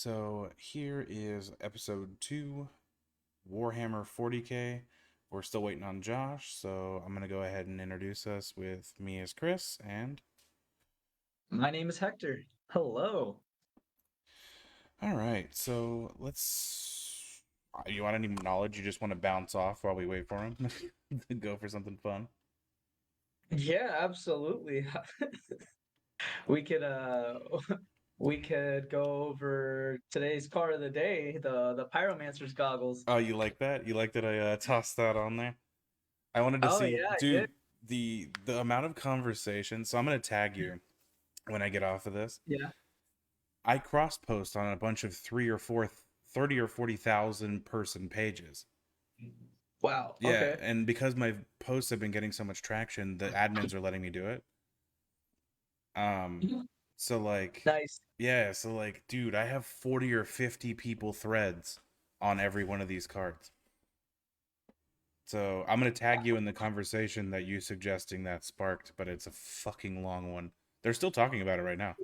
So here is episode 2, Warhammer 40k. We're still waiting on Josh, so I'm going to go ahead and introduce us with me as Chris, and... My name is Hector. Hello. Alright, so let's... You want any knowledge you just want to bounce off while we wait for him? Go for something fun? Yeah, absolutely. We could we could go over today's card of the day, the Pyromancer's goggles. Oh, you like that? You like that I tossed that on there? I wanted to Oh see... yeah, I did. Dude, the amount of conversation... So I'm going to tag you when I get off of this. Yeah. I cross post on a bunch of 30 or 40,000 person pages. Wow. Yeah, Okay. and because my posts have been getting so much traction, the admins are letting me do it. Um, so like, Nice. yeah, so like, dude, I have 40 or 50 people threads on every one of these cards. So I'm gonna tag you in the conversation that you suggesting that sparked, but it's a fucking long one. They're still talking about it right now.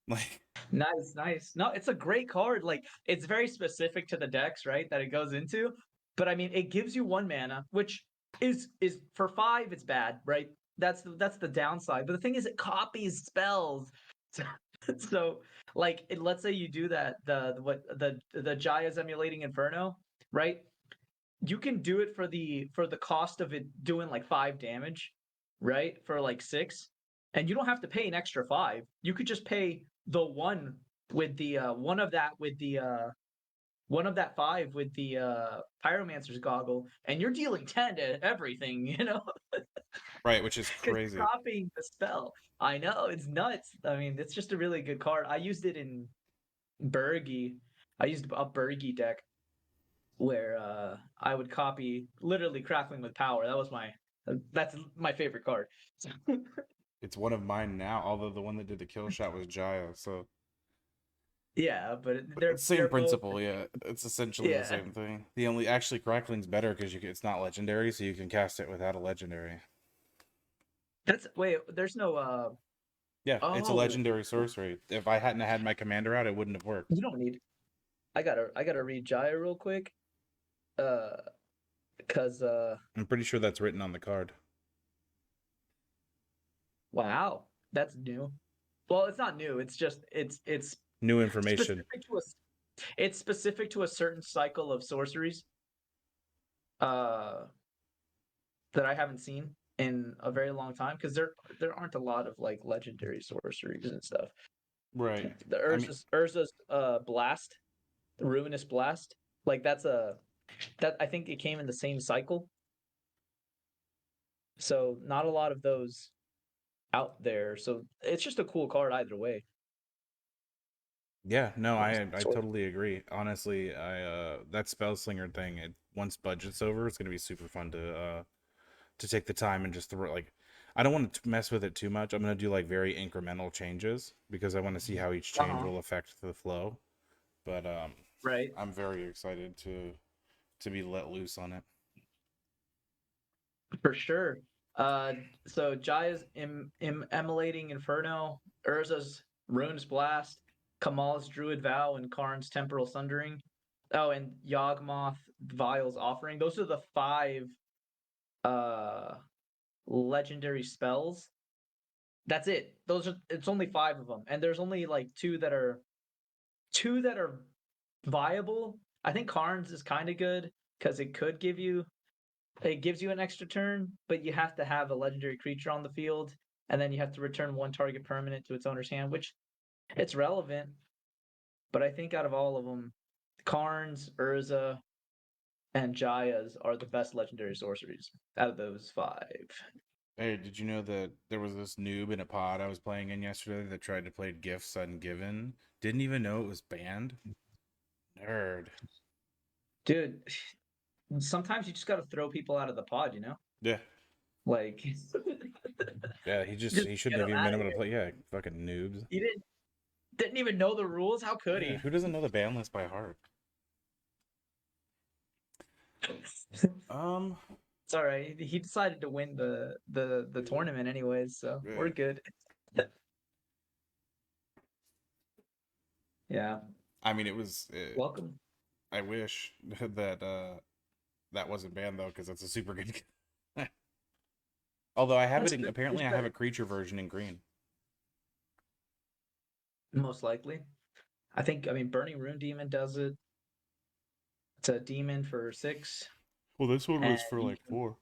Like, Nice, nice. No, it's a great card. Like it's very specific to the decks, right? That it goes into. But I mean, it gives you one mana, which is for five, it's bad, right? That's the downside. But the thing is, it copies spells. So, like, let's say you do that, the Jaya's emulating Inferno, right? You can do it for the cost of it doing like 5 damage, right? For like 6, and you don't have to pay an extra 5. You could just pay the one with the one of that 5 with the Pyromancer's goggle, and you're dealing 10 to everything, right, which is because you're crazy. copying the spell. I know, it's nuts. I mean, it's just a really good card. I used it in Bergi. I used a Bergi deck where I would copy literally Crackling with Power. That's my favorite card. It's one of mine now, although the one that did the kill shot was Jaya, so Yeah, but it's same they're both, principle, yeah. It's essentially the yeah. same thing. The only actually crackling's better because it's not legendary, so you can cast it without a legendary. That's wait. There's no Yeah, it's a Oh, legendary sorcery. If I hadn't had my commander out, it wouldn't have worked. you don't need. I gotta read Jaya real quick. Uh, cause I'm pretty sure that's written on the card. wow, that's new. Well, it's not new. It's just it's New information. specific to a it's specific to a certain cycle of sorceries. Uh, that I haven't seen in a very long time because there aren't a lot of like legendary sorceries and stuff. Right. The I mean, Urza's blast, the ruinous blast, like that I think it came in the same cycle. So not a lot of those out there. So it's just a cool card either way. yeah, no, I Sort totally agree. Honestly, I that spell slinger thing, once budget's over, it's gonna be super fun to take the time and just throw like I don't want to mess with it too much. I'm gonna do like very incremental changes because I want to see how each change Uh-huh. will affect the flow. But Right. I'm very excited to be let loose on it. For sure. Uh, so Jaya's emulating Inferno, Urza's Rune's Blast, Kamal's Druid Vow, and Karn's Temporal Sundering. Oh, and Yawgmoth Vial's Offering. Those are the 5 uh legendary spells. That's it. It's only 5 of them. And there's only like two that are viable. I think Karn's is kind of good because it gives you an extra turn, but you have to have a legendary creature on the field, and then you have to return one target permanent to its owner's hand, which it's relevant. But I think out of all of them, Karns, Urza, and Jaya's are the best legendary sorceries out of those 5. Hey, did you know that there was this noob in a pod I was playing in yesterday that tried to play Gifts Ungiven? Didn't even know it was banned? Nerd. Dude, sometimes you just got to throw people out of the pod. Yeah. Like, Yeah, just he shouldn't get have them even out been of able to here. play. Yeah, fucking noobs. He didn't even know the rules. How could Yeah, he? who doesn't know the ban list by heart? Um, It's all right. He decided to win the tournament anyways, so we're yeah. good. Yeah. I mean, it was. Welcome. I wish that that wasn't banned though, because that's a super good. Although I have it That's in, good. apparently I have a creature version in green. Most likely. I mean, Burning Rune Demon does it. It's a demon for 6, Well, this one and was for you like can 4.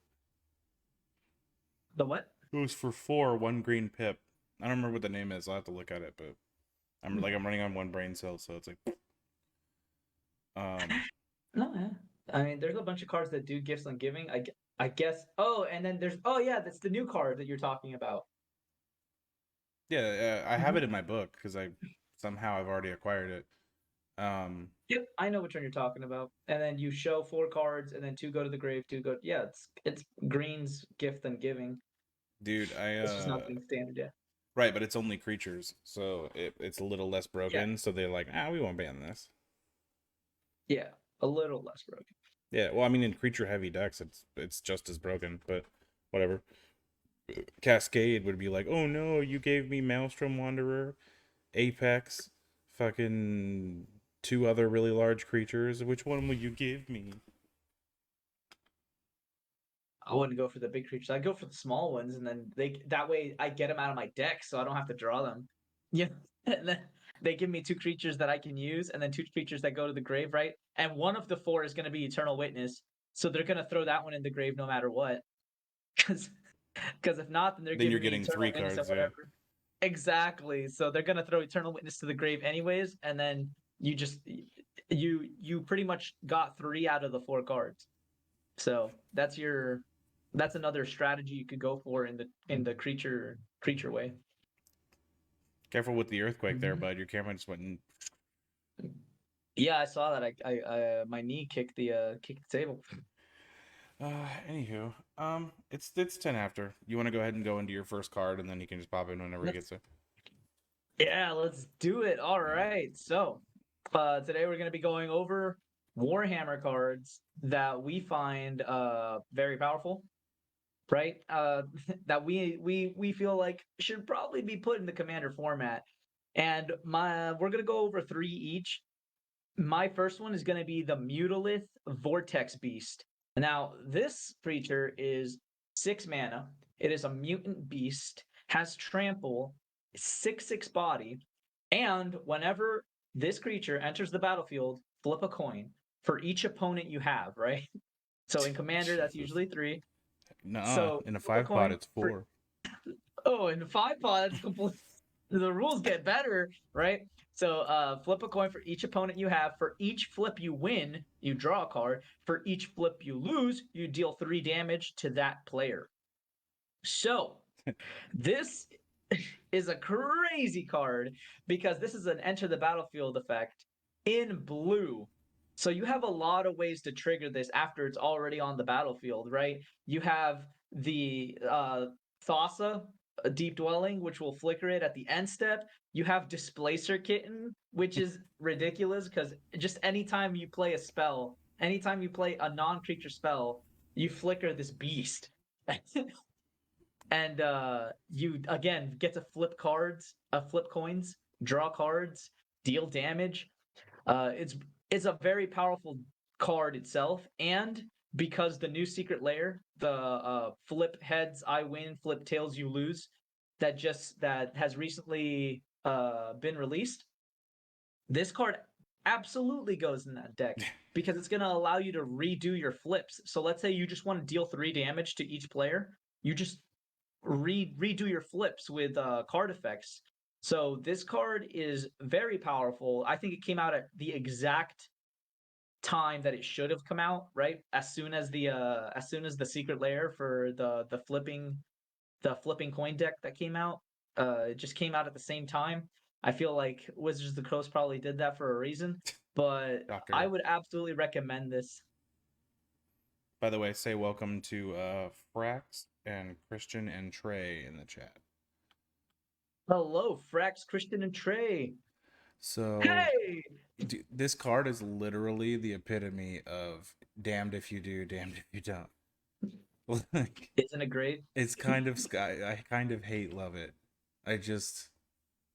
the what? It was for 4, 1 green pip. I don't remember what the name is. I'll have to look at it, but I'm running on 1 brain cell, so it's like um No, yeah. I mean, there's a bunch of cards that do gifts on giving. I guess. Oh, and then there's oh yeah, that's the new card that you're talking about. yeah, I have Mhm. it in my book because I somehow I've already acquired it. Um, Yep, I know which one you're talking about. And then you show 4 cards, and then 2 go to the grave, 2 go. Yeah, it's green's gift and giving. dude, It's just not being standard yet. right, but it's only creatures, so it's a little less Yeah, broken. So they're like, we won't ban this. yeah, a little less broken. Yeah, well, I mean, in creature heavy decks, it's just as broken, but whatever. Cascade would be like, oh no, you gave me Maelstrom Wanderer, Apex, fucking 2 other really large creatures. Which one will you give me? I wouldn't go for the big creatures. I'd go for the small ones, and then that way I get them out of my deck, so I don't have to draw them. Yeah, and then they give me 2 creatures that I can use, and then 2 creatures that go to the grave, right? And one of the 4 is going to be Eternal Witness, so they're going to throw that one in the grave no matter what. Because if not, then they're Then you're giving me getting Eternal three Witness and cards, yeah. whatever. Exactly. So they're gonna throw Eternal Witness to the grave anyways, and then you just you pretty much got 3 out of the 4 cards. So that's another strategy you could go for in the creature way. Careful with the earthquake there, Mhm. bud. Your camera just went. Yeah, I saw that. My knee kicked the table. Anywho, it's 10 after. You want to go ahead and go into your first card, and then you can just pop in whenever it Let's gets there. Yeah, let's do it. All All right. right. So, today we're going to be going over Warhammer cards that we find very powerful, right? That we feel like should probably be put in the commander format. And we're going to go over 3 each. My first one is going to be the Mutalith Vortex Beast. Now, this creature is 6 mana. It is a mutant beast, has trample, 6/6 body, and whenever this creature enters the battlefield, flip a coin for each opponent you have, right? So in commander, that's Jesus. usually 3. Nuh-uh. So In a flip a 5 pot, coin it's for 4. in 5 pot, that's complete. The rules get better, right? So flip a coin for each opponent you have. For each flip you win, you draw a card. For each flip you lose, you deal 3 damage to that player. So this is a crazy card because this is an enter the battlefield effect in blue. So you have a lot of ways to trigger this after it's already on the battlefield, right? You have the Thassa, a deep dwelling, which will flicker it at the end step. You have Displacer Kitten, which is ridiculous because just anytime you play a spell, anytime you play a non-creature spell, you flicker this beast. And you again get to flip coins, draw cards, deal damage. It's a very powerful card itself, and because the new secret layer, the flip heads I win, flip tails you lose, that has recently been released, this card absolutely goes in that deck because it's going to allow you to redo your flips. So let's say you just want to deal 3 damage to each player, you just redo your flips with card effects. So this card is very powerful. I think it came out at the exact time that it should have come out, right? As soon as the secret layer for the flipping coin deck that came out, it just came out at the same time. I feel like Wizards of the Coast probably did that for a reason, but I Doctor. would absolutely recommend this. By the way, say welcome to Frax and Christian and Trey in the chat. Hello, Frax, Christian, and Trey. So, Hey, this card is literally the epitome of damned if you do, damned if you don't. Like, isn't it great? it's kind of sky. I kind of hate love it. I just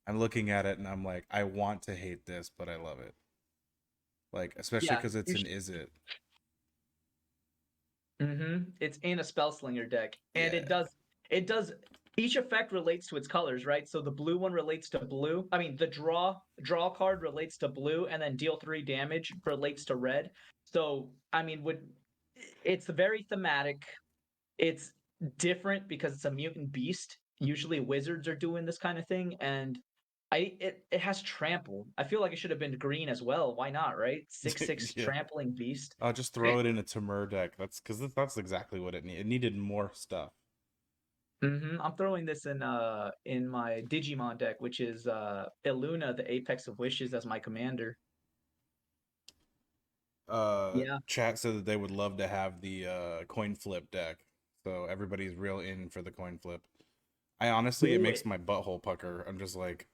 I'm looking at it and I'm like, I want to hate this, but I love it. Like, especially Yeah, because it's you an should. is it. It's in a spell slinger deck, and Yeah. it does each effect relates to its colors, right? So the blue one relates to blue. I mean, the draw card relates to blue, and then deal 3 damage relates to red. So I mean, would it's very thematic. It's different because it's a mutant beast. Usually wizards are doing this kind of thing, and it has trample. I feel like it should have been green as well. Why not, right? 6/6 Yeah. trampling beast. I'll just throw it in a Temur deck. That's because that's exactly what it needed. It needed more stuff. I'm throwing this in my Digimon deck, which is Illuna, the Apex of Wishes, as my commander. Yeah. Chat said that they would love to have the coin flip deck. So everybody's real in for the coin flip. I honestly, it Do makes it. my butthole pucker. I'm just like,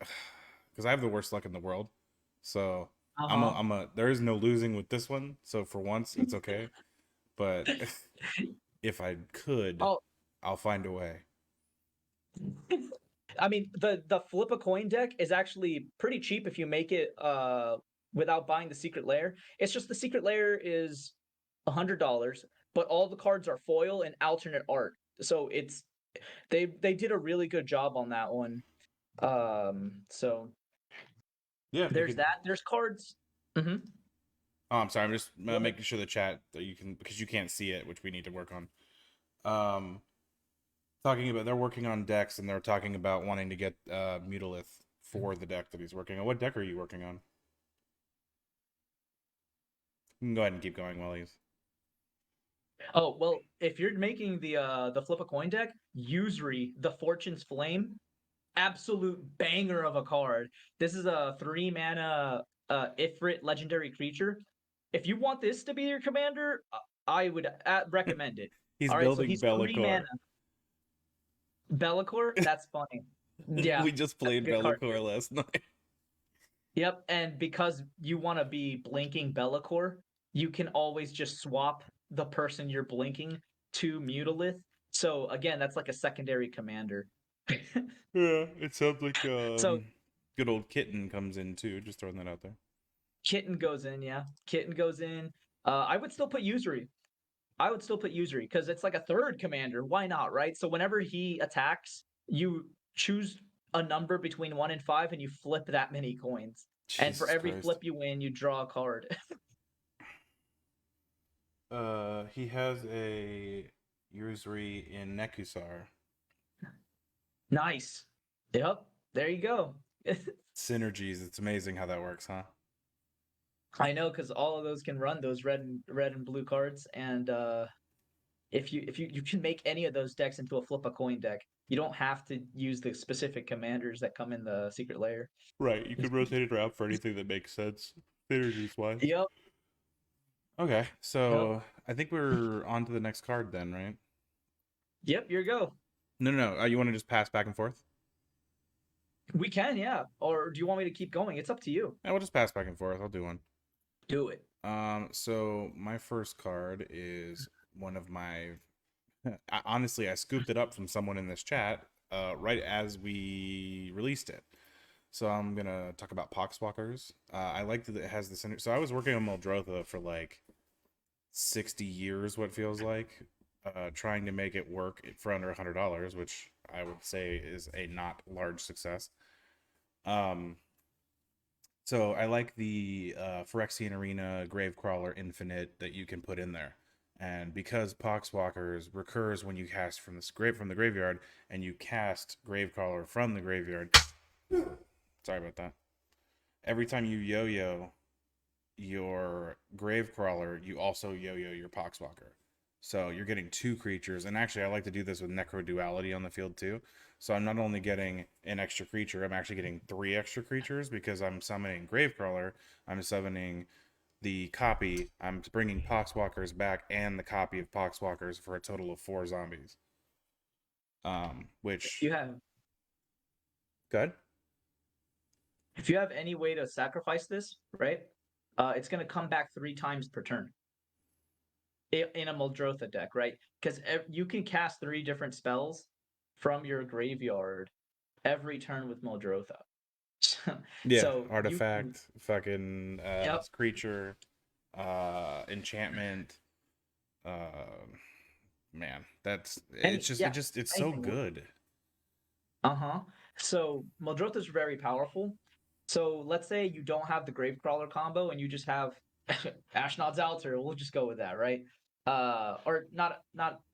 because I have the worst luck in the world. So Uh-huh. there is no losing with this one. So for once, it's okay. But if I could, Oh, I'll find a way. I mean, the flip a coin deck is actually pretty cheap if you make it without buying the secret layer. It's just the secret layer is $100, but all the cards are foil and alternate art. So they did a really good job on that one. So Yeah, you there's could. that. There's cards. hmm Oh, I'm sorry. I'm just Go ahead. making sure the chat that you can because you can't see it, which we need to work on. Um, talking about they're working on decks and they're talking about wanting to get Mutalith for the deck that he's working on. What deck are you working on? You can go ahead and keep going while he's. Oh, well, if you're making the flip a coin deck, Usury, the Fortune's Flame, absolute banger of a card. This is a 3 mana Ifrit legendary creature. If you want this to be your commander, I would recommend it. He's All right, so building he's 3 mana. Be'lakor. Bellicor, that's funny. Yeah, We just that's a played good card too. Be'lakor last night. Yep, and because you want to be blinking Bellicor, you can always just swap the person you're blinking to Mutalith. So again, that's like a secondary commander. Yeah, it sounds like So good old kitten comes in too. Just throwing that out there. Kitten goes in, yeah. Kitten goes in. I would still put Usury. I would still put Usury because it's like a third commander. Why not, right? So whenever he attacks, you choose a number between 1 and 5 and you flip that many coins. And for Jesus every Christ. flip you win, you draw a card. He has a usury in Nekusar. Nice. Yep. There you go. Synergies. It's amazing how that works, huh? I know because all of those can run those red and blue cards, and if you can make any of those decks into a flip a coin deck, you don't have to use the specific commanders that come in the secret layer. Right. You could rotate it around for anything that makes sense, synergies wise. Yep. Okay, Yep. so I think we're on to the next card then, right? Yep. Your go. No, no, no. You want to just pass back and forth? We can, yeah. Or do you want me to keep going? It's up to you. Yeah, we'll just pass back and forth. I'll do one. Do it. So my first card is one of my. Honestly, I scooped it up from someone in this chat, right as we released it. So I'm gonna talk about Poxwalkers. I like that it has the center. So I was working on Muldrotha for like 60 years, what feels like, trying to make it work for under $100, which I would say is a not large success. Um, so I like the Phyrexian Arena Gravecrawler Infinite that you can put in there. And because Poxwalkers recurs when you cast from the graveyard, and you cast Gravecrawler from the graveyard. Sorry about that. Every time you yo-yo your Gravecrawler, you also yo-yo your Poxwalker. So you're getting two creatures, and actually I like to do this with Necro Duality on the field too. So I'm not only getting an extra creature, I'm actually getting 3 extra creatures because I'm summoning Gravecrawler, I'm summoning the copy, I'm bringing Poxwalkers back, and the copy of Poxwalkers for a total of 4 zombies. If Which you have good. if you have any way to sacrifice this, right? It's gonna come back 3 times per turn in a Muldrotha deck, right? Because you can cast 3 different spells from your graveyard every turn with Muldrotha. Yeah, So you can, artifact, fucking yep, creature. enchantment. Uh, man, that's Any yeah, it's so anything works. good. Uh-huh. So Muldrotha is very powerful. So let's say you don't have the Gravecrawler combo and you just have Ashnod's Altar. We'll just go with that, right? Or not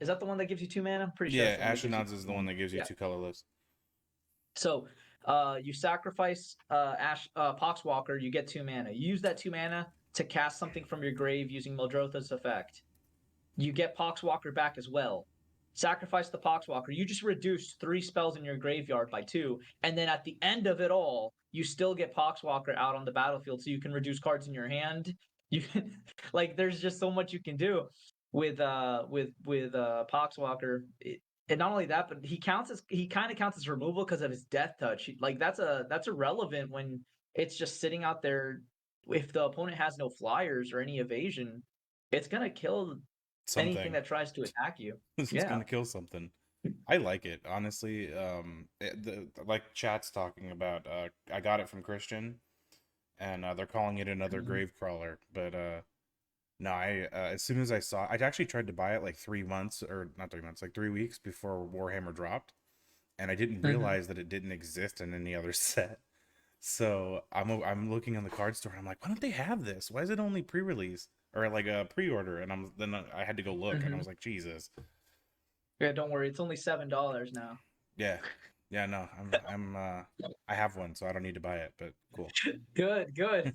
is that the one that gives you 2 mana? I'm pretty sure that's Yeah, the one that gives you Ashnod's 2 is the one mana. that gives you Yeah. two colorless. So you sacrifice Poxwalker, you get 2 mana. You use that 2 mana to cast something from your grave using Muldrotha's effect. You get Poxwalker back as well. Sacrifice the Poxwalker. You just reduce 3 spells in your graveyard by 2, and then at the end of it all, you still get Poxwalker out on the battlefield, so you can reduce cards in your hand. You can like, there's just so much you can do with Poxwalker. And not only that, but he kind of counts as removal because of his death touch. Like that's irrelevant when it's just sitting out there. If the opponent has no flyers or any evasion, it's gonna kill anything Something. that tries to attack you. This is Yeah. gonna kill something. I like it honestly. Like chat's talking about. I got it from Christian, and they're calling it another Mhm. grave crawler. But no, I as soon as I saw, I actually tried to buy it like 3 months or not 3 months, like 3 weeks before Warhammer dropped, and I didn't Mhm. realize that it didn't exist in any other set. So I'm looking on the card store and I'm like, why don't they have this? Why is it only pre-release or like a pre-order? And I had to go look and I Mhm. was like, Jesus. Yeah, don't worry. It's only $7 now. Yeah. Yeah, no. I have one, so I don't need to buy it, but cool. Good, good.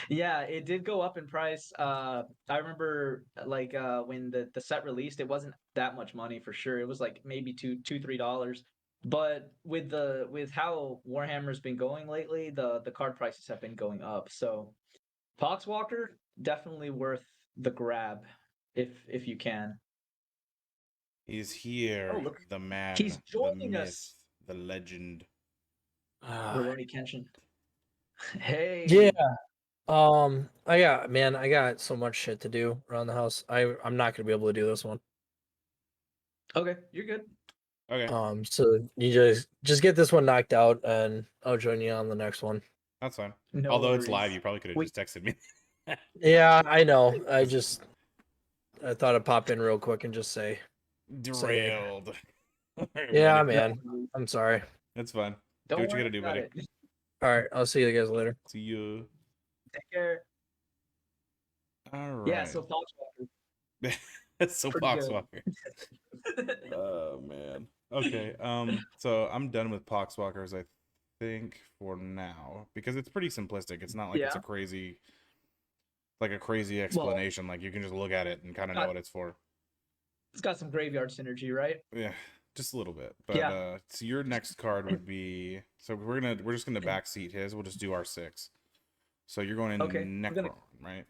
Yeah, it did go up in price. I remember like when the set released, it wasn't that much money for sure. It was like maybe $3. But with how Warhammer's been going lately, the card prices have been going up. So Poxwalker definitely worth the grab if you can. He's Oh, here, look, the he's man, the joining us, myth, the legend. Roroni Kenshin. Yeah. Hey. I got so much shit to do around the house. I'm not gonna be able to do this one. Okay, you're good. Okay, So you just get this one knocked out, and I'll join you on the next one. that's fine. No Although it's live, worries. you probably could have We just texted me. Yeah, I know. Just I thought I'd pop in real quick and just say hey. derailed. Yeah, Buddy. no man. worries. I'm sorry. That's fine. Do Don't what you worry gotta do, about buddy. it. All right, I'll see you guys later. See you. Take care. All Yeah, right. so Poxwalker, That's so pretty good. Poxwalker. Oh man. Okay. So I'm done with Poxwalkers, I think, for now. Because it's pretty simplistic. It's not like it's Yeah. a crazy Well, explanation. Like you can just look at it and kind of know got what it's for. it's got some graveyard synergy, right? Yeah. Just a little bit. But Yeah. so your next card would be, so we're just gonna backseat his. We'll just do our six. So you're going into Okay. Necron, right?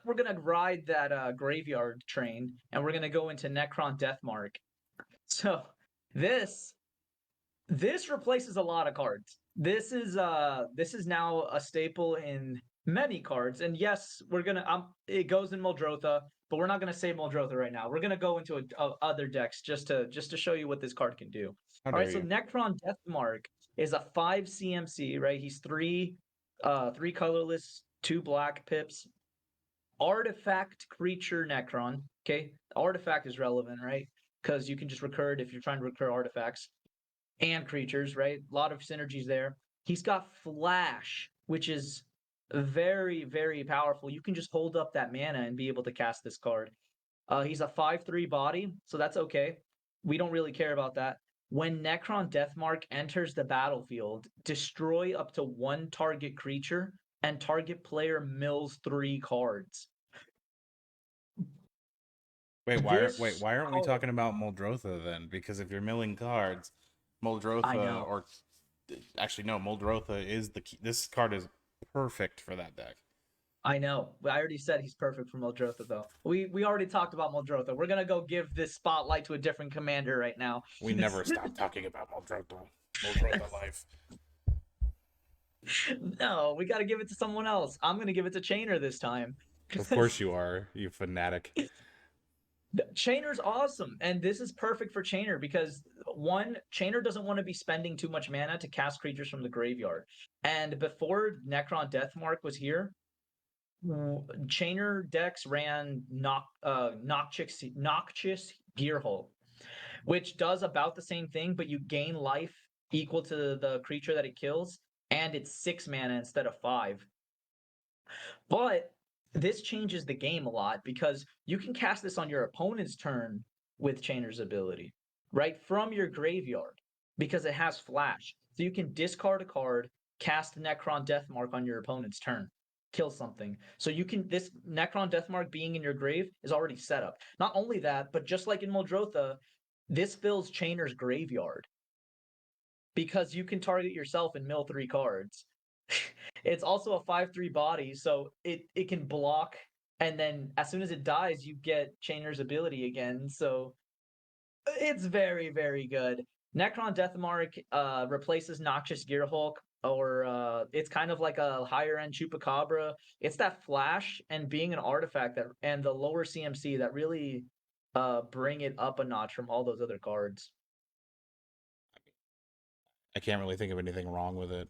We're gonna ride that graveyard train and we're gonna go into Necron Deathmark. So this this replaces a lot of cards. This is now a staple in many cards. And yes, it goes in Muldrotha, but we're not gonna say Muldrotha right now. We're gonna go into other decks just to show you what this card can do. How All right, dare so you? Necron Deathmark is a 5 CMC, right? He's three colorless, 2 black pips, artifact creature Necron. Okay, artifact is relevant, right? Because you can just recur it if you're trying to recur artifacts and creatures, right? A lot of synergies there. He's got Flash, which is very, very powerful. You can just hold up that mana and be able to cast this card. He's a 5/3 body, so that's okay. We don't really care about that. When Necron Deathmark enters the battlefield, destroy up to 1 target creature, and target player mills 3 cards. This Why aren't we card, talking about Muldrotha then? Because if you're milling cards, I Muldrotha know. or actually no, Muldrotha is the key. This card is perfect for that deck. I know. I already said he's perfect for Muldrotha, though. We already talked about Muldrotha. We're gonna go give this spotlight to a different commander right now. We never stop talking about Muldrotha life. No, we got to give it to someone else. I'm gonna give it to Chainer this time. Of course you are, you fanatic. Chainer's awesome, and this is perfect for Chainer because one, Chainer doesn't want to be spending too much mana to cast creatures from the graveyard. And before Necron Deathmark was here, Chainer decks ran Noxious Gearhulk, which does about the same thing, but you gain life equal to the creature that it kills, and it's 6 mana instead of 5. But this changes the game a lot because you can cast this on your opponent's turn with Chainer's ability, right? From your graveyard because it has flash. So you can discard a card, cast Necron Deathmark on your opponent's turn, kill something. So you can, this Necron Deathmark being in your grave is already set up. Not only that, but just like in Muldrotha, this fills Chainer's graveyard because you can target yourself and mill 3 cards. It's also a 5/3 body, so it can block, and then as soon as it dies, you get Chainer's ability again. So it's very, very good. Necron Deathmark replaces Noxious Gearhulk, or it's kind of like a higher end Chupacabra. It's that flash and being an artifact that and the lower CMC that really bring it up a notch from all those other cards. I can't really think of anything wrong with it.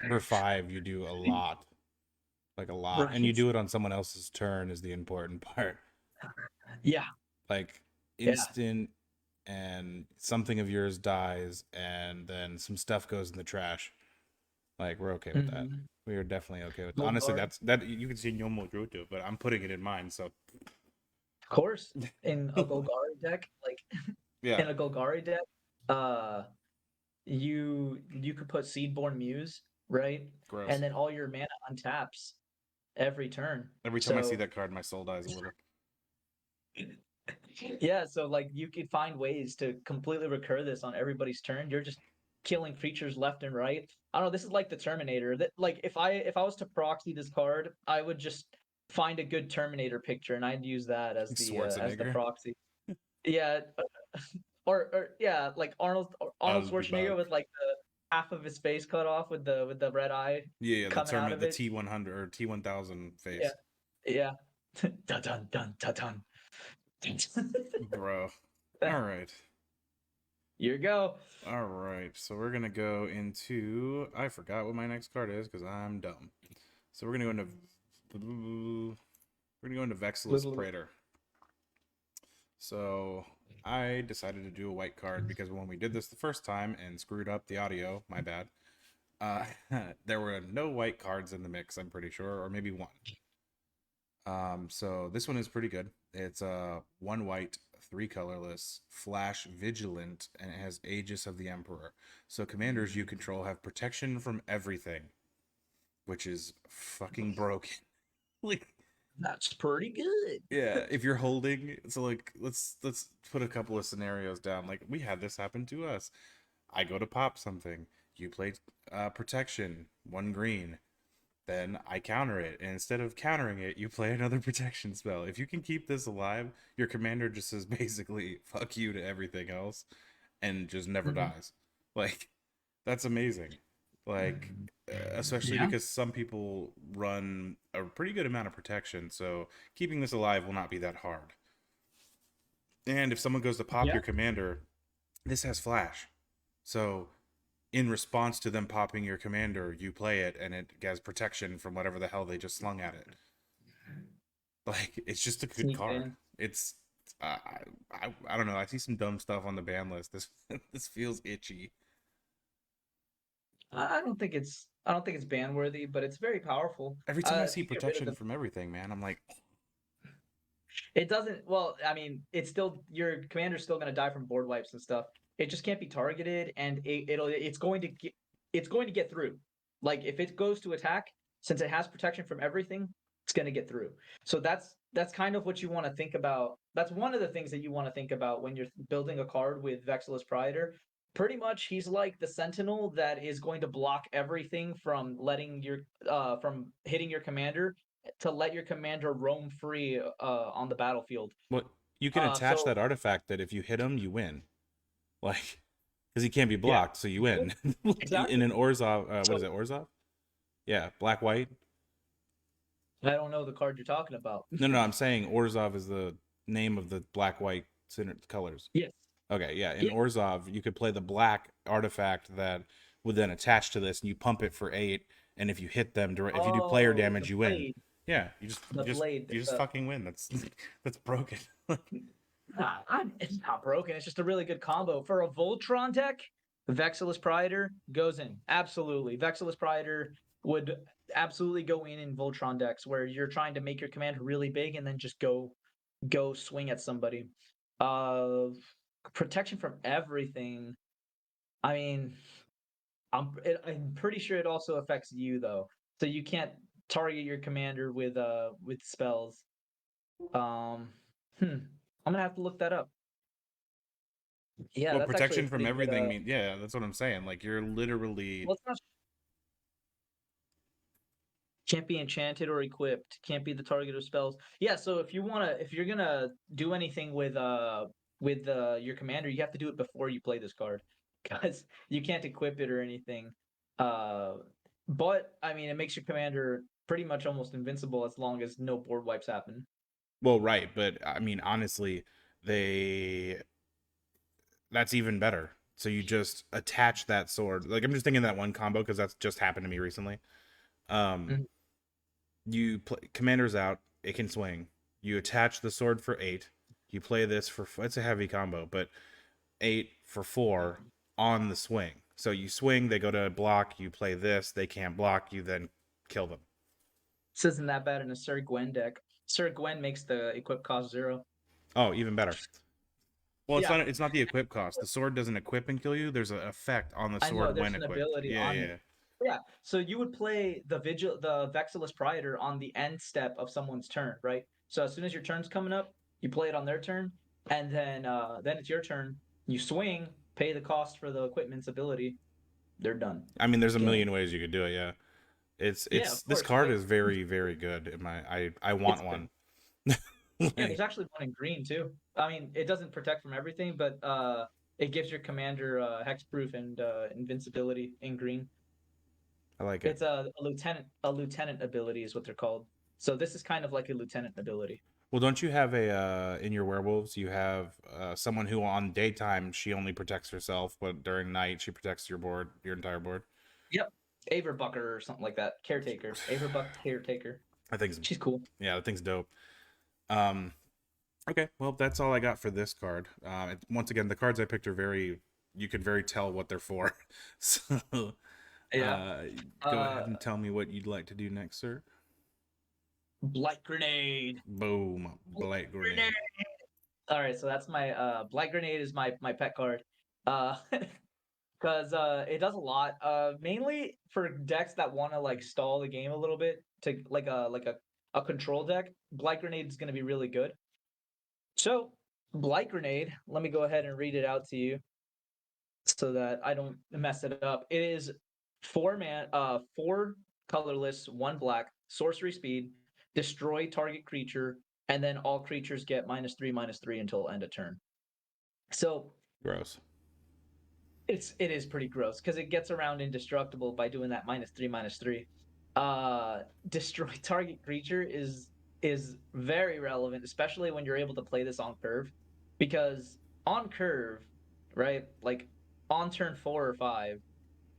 For 5, you do a lot, like a lot, and you Right. do it on someone else's turn is the important part. Yeah. Like Yeah. instant, and something of yours dies, and then some stuff goes in the trash. Like we're okay with that. Mhm. We are definitely okay with. Golgari. Honestly, that you can see no more Druto, but I'm putting it in mine. So Of course, in a Golgari deck, like yeah, in a Golgari deck, uh, you could put Seedborn Muse, right? gross. And then all your mana untaps every turn. Every time I see So that card, my soul dies a little. yeah, so like you could find ways to completely recur this on everybody's turn. You're just killing creatures left and right. I don't know. This is like the Terminator. That like if I was to proxy this card, I would just find a good Terminator picture and I'd use that as the Schwarzenegger. proxy. Yeah, or yeah, like Arnold I'll be Schwarzenegger back. with like the half of his face cut off with the red eye Yeah, coming out of the it. T100 or T1000 Yeah, face, yeah. Dun dun dun dun dun. bro. All right. Here you go. All right, so we're gonna go into. I forgot what my next card is because I'm dumb. So we're gonna go into Vexilus Praetor. So I decided to do a white card because when we did this the first time and screwed up the audio, my bad. Uh, there were no white cards in the mix. I'm pretty sure, or maybe one. So this one is pretty good. It's 1 white, 3 colorless, flash vigilant, and it has Aegis of the Emperor. So commanders you control have protection from everything, which is fucking broken. Like, That's pretty good. yeah, if you're holding, so like let's put a couple of scenarios down. Like we had this happen to us. I go to pop something. You play protection, 1 green. Then I counter it, and instead of countering it, you play another protection spell. If you can keep this alive, your commander just says basically "fuck you" to everything else, and just never dies. Like that's amazing. Like especially Yeah. because some people run a pretty good amount of protection, so keeping this alive will not be that hard. And if someone goes to pop Yeah. your commander, this has flash, so in response to them popping your commander, you play it and it has protection from whatever the hell they just slung at it. Like it's just a good Sneak card. in. It's I don't know. I see some dumb stuff on the ban list. This feels itchy. I don't think it's ban worthy, but it's very powerful. Every time I see You get rid of protection the from everything, man, I'm like, It doesn't. Well, I mean, it's still your commander's still going to die from board wipes and stuff. It just can't be targeted, and it's going to get through. Like if it goes to attack, since it has protection from everything, it's going to get through. So that's kind of what you want to think about. That's one of the things that you want to think about when you're building a card with Vexilus Praetor. Pretty much, he's like the sentinel that is going to block everything from letting your from hitting your commander to let your commander roam free on the battlefield. what you can attach So that artifact that if you hit him, you win. Like, because he can't be yeah, blocked, so you win. In exactly. an Orzhov, what is So it, Orzhov? Yeah, black white. I don't know the card you're talking about. No, I'm saying Orzhov is the name of the black white colors. Yes. Okay, yeah. In Yeah. Orzhov, you could play the black artifact that would then attach to this, and you pump it for 8, and if you hit them, if you do player damage, the you win. blade. Yeah, you just The blade. you just fucking win. That's broken. It's not broken. It's just a really good combo for a Voltron deck. Vexilus Praetor goes in absolutely. Vexilus Praetor would absolutely go in Voltron decks where you're trying to make your commander really big and then just go swing at somebody. Protection from everything. I mean, I'm pretty sure it also affects you though, so you can't target your commander with spells. I'm gonna have to look that up. Yeah, Well, that's actually a protection from pretty good. everything means, yeah, that's what I'm saying. Like you're literally, Well, it's not. Can't be enchanted or equipped. Can't be the target of spells. Yeah, so if you're gonna do anything with your commander, you have to do it before you play this card, because you can't equip it or anything. Uh, but I mean, it makes your commander pretty much almost invincible as long as no board wipes happen. well, right, but I mean, honestly, they that's even better. So you just attach that sword. Like I'm just thinking that one combo because that's just happened to me recently. Um, Mhm. you play commander's out, it can swing. You attach the sword for 8. You play this for it's a heavy combo, but 8 for 4 on the swing. So you swing, they go to block, you play this, they can't block, you then kill them. This isn't that bad in a Sir Gwen deck. Sir Gwen makes the equip cost 0. Oh, even better. Well, Yeah, it's not the equip cost. The sword doesn't equip and kill you. There's an effect on the I know sword there's when an equipped. ability Yeah, on it. yeah. Yeah, so you would play the Vexilus Praetor on the end step of someone's turn, right? So as soon as your turn's coming up, you play it on their turn, and then it's your turn. You swing, pay the cost for the equipment's ability. They're done. I mean, there's a Game. million ways you could do it. Yeah, Yeah, it's of this course. card Like is very very good. I it's want one. yeah. There's Like, actually one in green too. I mean, it doesn't protect from everything, but it gives your commander hexproof and invincibility in green. I like it. It's a lieutenant ability is what they're called. So this is kind of like a lieutenant ability. Well, don't you have a in your werewolves? You have someone who on daytime she only protects herself, but during night she protects your entire board. Yep. Averbucker or something like that. Caretaker. Averbuck caretaker. I think, She's cool. yeah, that thing's dope. Um, okay, well, that's all I got for this card. Once again, the cards I picked are very, you could very tell what they're for. So, Yeah. uh, go Uh ahead and tell me what you'd like to do next, sir. Blight Grenade. Boom, blight grenade. All right, so that's my Blight Grenade is my pet card. Uh because it does a lot. Mainly for decks that want to like stall the game a little bit to like a control deck. Blight Grenade is going to be really good. So, Blight Grenade, let me go ahead and read it out to you so that I don't mess it up. It is 4 colorless, 1 black, sorcery speed, destroy target creature, and then all creatures get -3/-3 until end of turn. So Gross. it is pretty gross because it gets around indestructible by doing that -3/-3. Destroy target creature is very relevant, especially when you're able to play this on curve, because on curve, right, like on turn 4 or 5,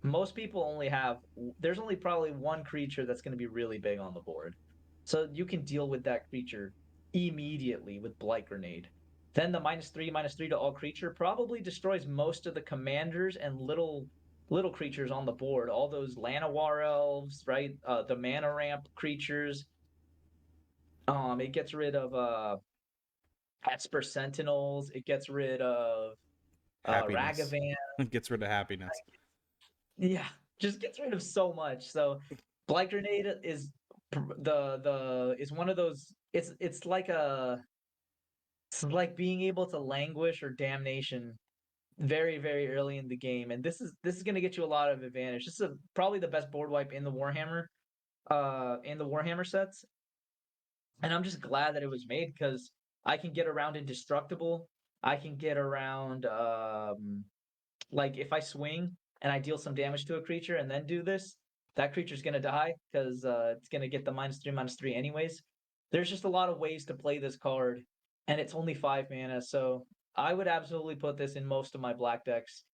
most people only have there's only probably one creature that's going to be really big on the board, so you can deal with that creature immediately with Blight Grenade. Then the -3/-3 to all creature probably destroys most of the commanders and little creatures on the board. All those Llanowar elves, right? The mana ramp creatures. It gets rid of Esper Sentinels. It gets rid of Happiness. Ragavan. Gets rid of happiness. Yeah, just gets rid of so much. So Blight Grenade is the is one of those. It's like being able to languish or damnation very very early in the game, and this is going to get you a lot of advantage. This is probably the best board wipe in the Warhammer sets, and I'm just glad that it was made because I can get around indestructible. I can get around like if I swing and I deal some damage to a creature and then do this, that creature's gonna die because it's gonna get the -3/-3 anyways. There's just a lot of ways to play this card, and it's only 5 mana, so I would absolutely put this in most of my black decks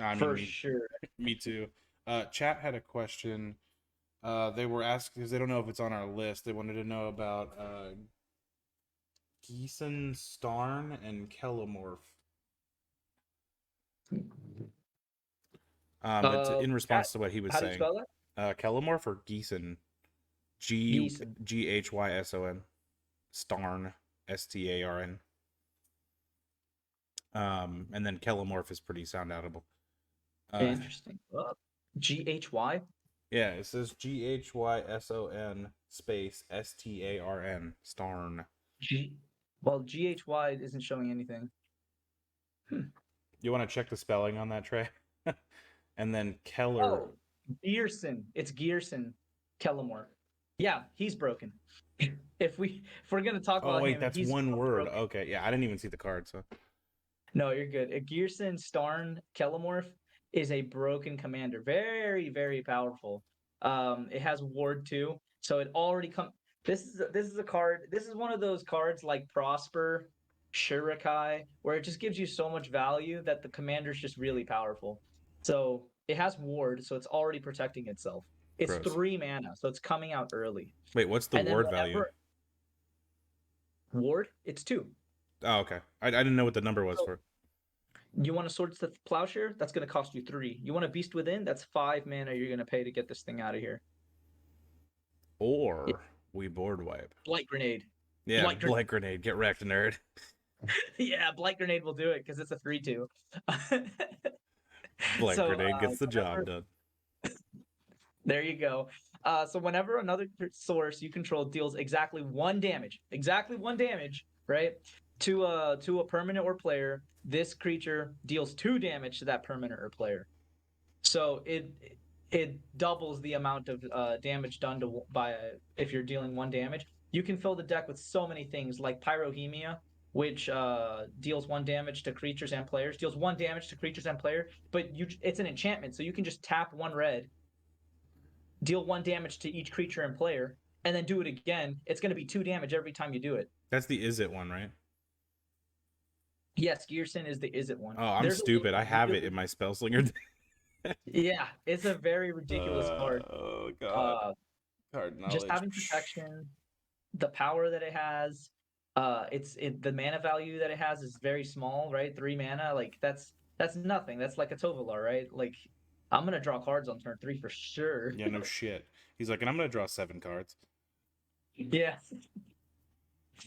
I mean, for sure. me too. Chat had a question. They were asked because they don't know if it's on our list. They wanted to know about Geeson, Starn, and Kelomorph. It's in Cat, response to what he was how do you saying. spell that? Kelomorph or Geeson? Geeson. Gyson. Starn, Starn. And then Kelomorph is pretty sound outable. Interesting. GHY? Yeah, it says Gyson space Starn. Starn. Well, GHY isn't showing anything. You want to check the spelling on that, Trey? And then Keller. Oh, Gearson. It's Gearson Kellamore. Yeah, he's broken. if we're gonna talk Oh about wait, him, that's he's one word. broken. Okay, yeah, I didn't even see the card, so. No, you're good. A Gearson Starn Kellamorph is a broken commander. Very, very powerful. It has Ward 2, so it already come. This is a card. This is one of those cards like Prosper, Shurikai, where it just gives you so much value that the commander's just really powerful. So it has Ward, so it's already protecting itself. It's Gross. 3 mana, so it's coming out early. Wait, what's the And then ward value? Ward, it's 2. Oh, okay. I didn't know what the number was So for. you want a Swords to Plowshare? That's going to cost you 3. You want a Beast Within? That's 5 mana you're going to pay to get this thing out of here. Or we board wipe. Blight Grenade. Yeah, Blight Blight Grenade. Get wrecked, nerd. Yeah, Blight Grenade will do it because it's a 3/2. Blight So, Grenade gets the whenever- job done. There you go. So whenever another source you control deals exactly 1 damage, right, to a permanent or player, this creature deals 2 damage to that permanent or player. So it doubles the amount of damage done if you're dealing 1 damage. You can fill the deck with so many things like Pyrohemia, which deals 1 damage to creatures and players. Deals 1 damage to creatures and player, but it's an enchantment, so you can just tap 1 red, deal 1 damage to each creature and player, and then do it again. It's going to be 2 damage every time you do it. That's the Is It one, right? Yes, Gearson is the Is It one. Oh, I'm stupid. I have it in my Spellslinger. Yeah, it's a very ridiculous card. Oh god. Card knowledge. Just having protection, the power that it has, the mana value that it has is very small, right? 3 mana, like that's nothing. That's like a Tovolar, right? Like I'm gonna draw cards on turn 3 for sure. Yeah, no shit. He's like, and I'm gonna draw 7 cards. Yeah.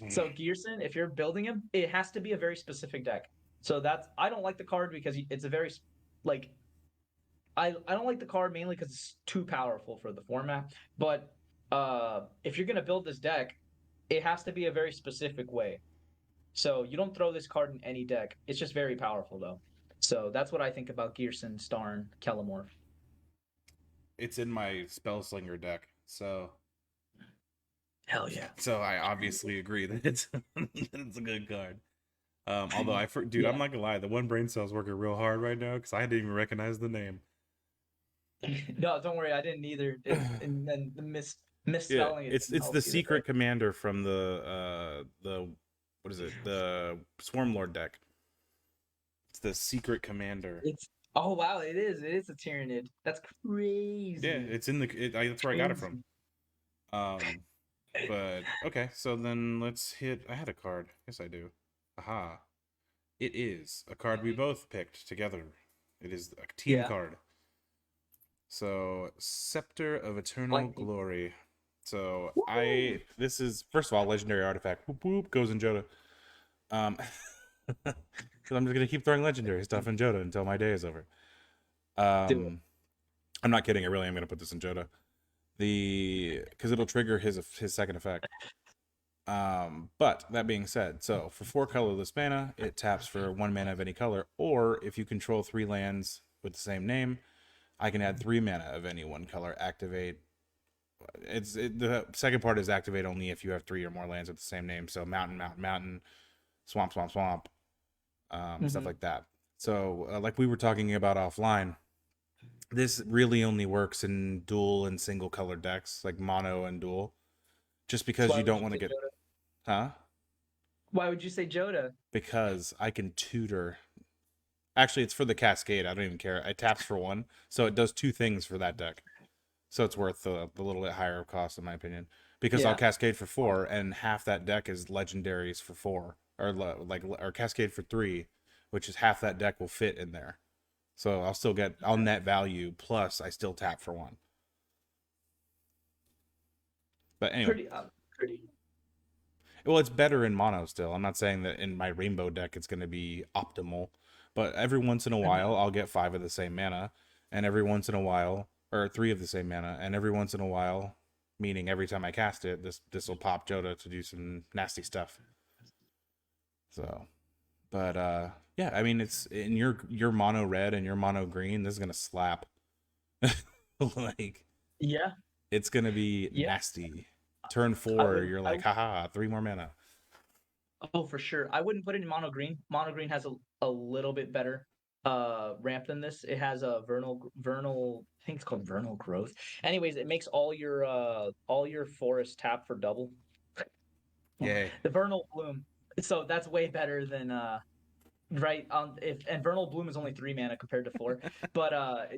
So Gearson, if you're building him, it has to be a very specific deck. So I don't like the card because it's a very like I don't like the card mainly because it's too powerful for the format. But if you're gonna build this deck, it has to be a very specific way. So you don't throw this card in any deck. It's just very powerful though. So that's what I think about Gearson, Starn, Kellamorph. It's in my Spellslinger deck, so Hell yeah. So I obviously agree that it's it's a good card. Although dude, Yeah. I'm not gonna lie, the one brain cell's working real hard right now because I didn't even recognize the name. No, don't worry, I didn't either. And then the misspelling it. It's the secret commander from the what is it? The Swarmlord deck. It's the secret commander. Oh wow, it is. It is a Tyranid. That's crazy. Yeah, it's in that's where I got it from. But okay, so then let's hit. I had a card. Yes, I do. Aha! It is a card we both picked together. It is a team card. So Scepter of Eternal Glory. So this is first of all legendary artifact. Whoop whoop goes in Joda. Because I'm just gonna keep throwing legendary stuff in Joda until my day is over. I'm not kidding. I really am gonna put this in Joda. Because it'll trigger his second effect. But that being said, so for 4 colorless mana, it taps for 1 mana of any color, or if you control 3 lands with the same name, I can add 3 mana of any one color. Activate. The second part is activate only if you have 3 or more lands with the same name. So mountain, swamp, stuff like that. So like we were talking about offline, this really only works in dual and single color decks, like mono and dual. Just because you don't want to get Joda? Huh? Why would you say Joda? Because I can tutor. Actually, it's for the Cascade. I don't even care. It taps for 1, so it does 2 things for that deck. So it's worth the little bit higher of cost, in my opinion, because I'll Yeah. cascade for 4, and half that deck is legendaries for 4, or or cascade for 3, which is half that deck will fit in there. So I'll net value plus I still tap for 1. But anyway, Pretty. well, it's better in mono still. I'm not saying that in my rainbow deck it's going to be optimal, but every once in a while I'll get 5 of the same mana, and every once in a while, or 3 of the same mana, and every once in a while, meaning every time I cast it, this will pop Joda to do some nasty stuff. So, but yeah, I mean it's in your mono red and your mono green. This is gonna slap. Like Yeah. it's gonna be Yeah. nasty. Turn I 4, would. you're like, haha, 3 more mana. Oh, for sure. I wouldn't put it in mono green. Mono green has a little bit better ramp than this. It has a vernal I think it's called vernal growth. Anyways, it makes all your forest tap for double. Yay. The vernal bloom. So that's way better than right if and vernal bloom is only 3 mana compared to 4. But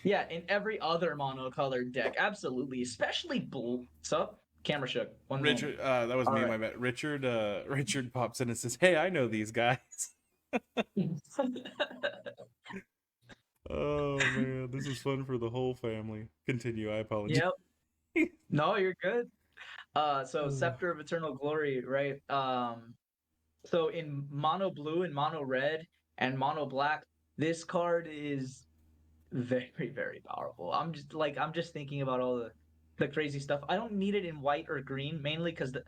yeah, in every other monocolored deck, absolutely, especially blue. So camera shook. One Richard, moment. that was All me, right. my bad. Richard pops in and says, "Hey, I know these guys." Oh man, this is fun for the whole family. Continue. I apologize. Yep. No, you're good. So Scepter of Eternal Glory, right? So in mono blue and mono red and mono black, this card is very, very powerful. I'm just thinking about all the crazy stuff. I don't need it in white or green, mainly because the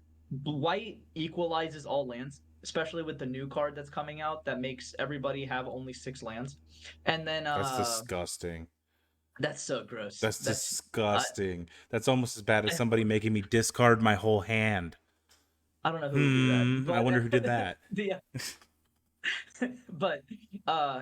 white equalizes all lands, especially with the new card that's coming out that makes everybody have only 6 lands. And then That's disgusting. that's so gross. That's That's disgusting. That's almost as bad as I, somebody making me discard my whole hand. I don't know who would do that, I but wonder who did that. the but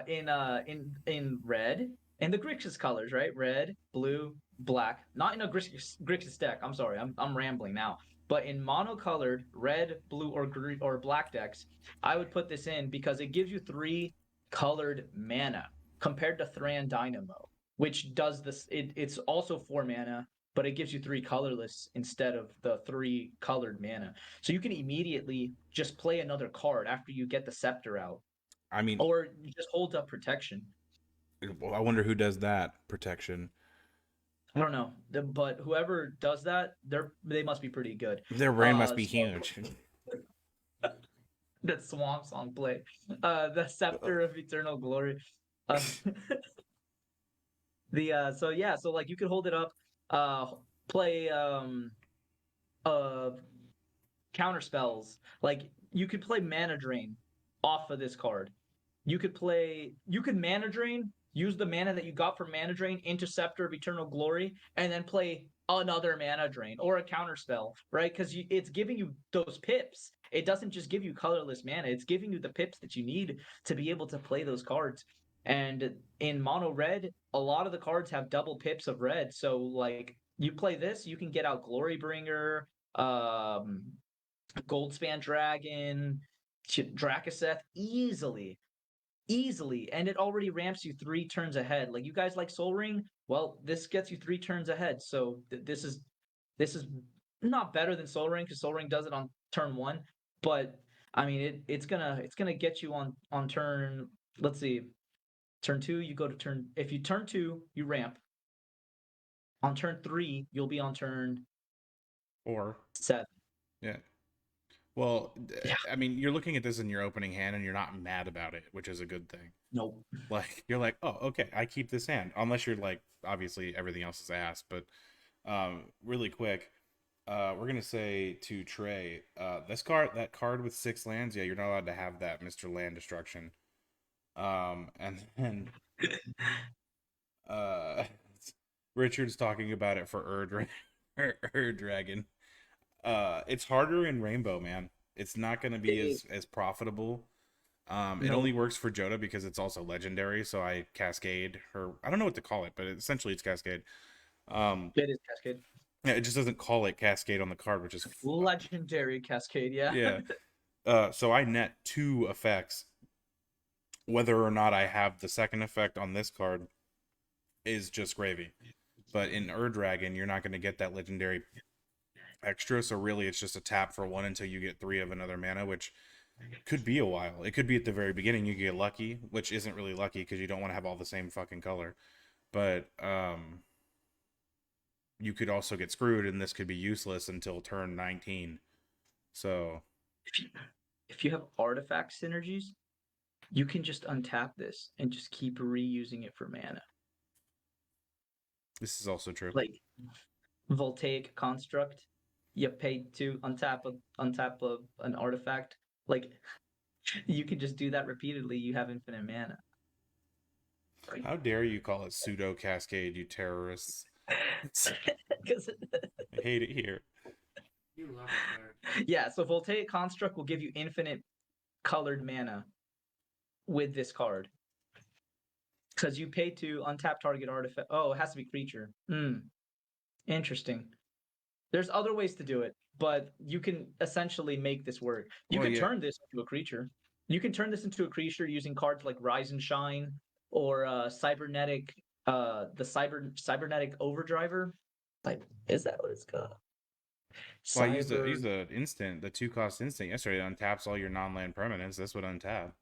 in red in the Grixis colors, right? Red, blue, black. Not in a Grixis deck. I'm sorry, I'm rambling now. But in monocolored red, blue, or green or black decks, I would put this in because it gives you 3 colored mana compared to Thran Dynamo, which does this. It's also 4 mana, but it gives you 3 colorless instead of the 3 colored mana. So you can immediately just play another card after you get the scepter out, I mean, or you just hold up protection. I wonder who does that protection. I don't know, but whoever does that, they must be pretty good. Their brain must be So huge. that Swamp Song play, the Scepter of Eternal Glory. Uh, so yeah, so like you could hold it up, play uh counter spells. Like you could play Mana Drain off of this card. You could Mana Drain, use the mana that you got from Mana Drain into Scepter of Eternal Glory, and then play another Mana Drain or a counter spell, right? Because it's giving you those pips. It doesn't just give you colorless mana, it's giving you the pips that you need to be able to play those cards. And in mono red, a lot of the cards have double pips of red. So like you play this, you can get out Glorybringer, Goldspan Dragon, Drakaseth easily, and it already ramps you 3 turns ahead. Like you guys like Soul Ring, well, this gets you 3 turns ahead. So this is not better than Soul Ring because Soul Ring does it on turn 1, but I mean it's gonna get you on turn. Let's see, turn 2 you go to turn. If you turn 2 you ramp. On turn 3 you'll be on turn Or 7. yeah. Well, Yeah. I mean, you're looking at this in your opening hand and you're not mad about it, which is a good thing. Nope. Like, you're like, oh, okay, I keep this hand. Unless you're like, obviously, everything else is ass. But really quick, we're going to say to Trey, that card with 6 lands, yeah, you're not allowed to have that, Mr. Land Destruction. And then Richard's talking about it for Dragon. It's harder in Rainbow, man. It's not going to be as profitable. It only works for Joda because it's also legendary, so I cascade her. I don't know what to call it, but essentially it's cascade. It is Cascade. Yeah, it just doesn't call it cascade on the card, which is Legendary Cascade, yeah. Yeah. So I net 2 effects. Whether or not I have the second effect on this card is just gravy. But in Dragon, you're not going to get that legendary extra. So really, it's just a tap for 1 until you get 3 of another mana, which could be a while. It could be at the very beginning you get lucky, which isn't really lucky because you don't want to have all the same fucking color. But you could also get screwed, and this could be useless until turn 19. So if you have artifact synergies, you can just untap this and just keep reusing it for mana. this is also true. Like Voltaic Construct, you pay to untap an artifact. Like you can just do that repeatedly. You have infinite mana. How dare you call it pseudo cascade, you terrorists? Because I hate it here. You love it there. yeah, so Voltaic Construct will give you infinite colored mana with this card. Because you pay to untap target artifact. Oh, it has to be creature. Interesting. There's other ways to do it, but you can essentially make this work. You Well, can yeah. turn this into a creature. You can turn this into a creature using cards like Rise and Shine or Cybernetic, Cybernetic Overdriver. Like, is that what it's called? Well, I used the instant, the 2-cost instant yesterday. It untaps all your non-land permanents. That's what untap.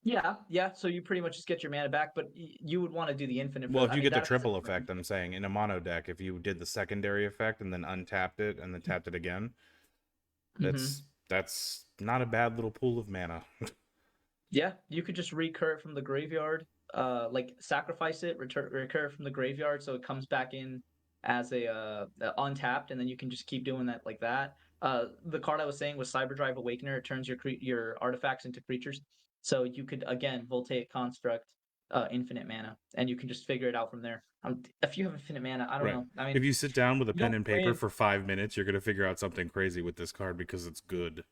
Yeah. So you pretty much just get your mana back, but you would want to do the infinite. Well, if you get the triple effect, I'm saying in a mono deck, if you did the secondary effect and then untapped it and then tapped it again, that's not a bad little pool of mana. Yeah, you could just recur it from the graveyard, like sacrifice it, recur it from the graveyard, so it comes back in as a untapped, and then you can just keep doing that like that. The card I was saying was Cyberdrive Awakener. It turns your artifacts into creatures, so you could again Voltaic Construct, infinite mana, and you can just figure it out from there. If you have infinite mana, I don't know. I mean, if you sit down with a you pen don't and paper play- for 5 minutes, you're gonna figure out something crazy with this card because it's good.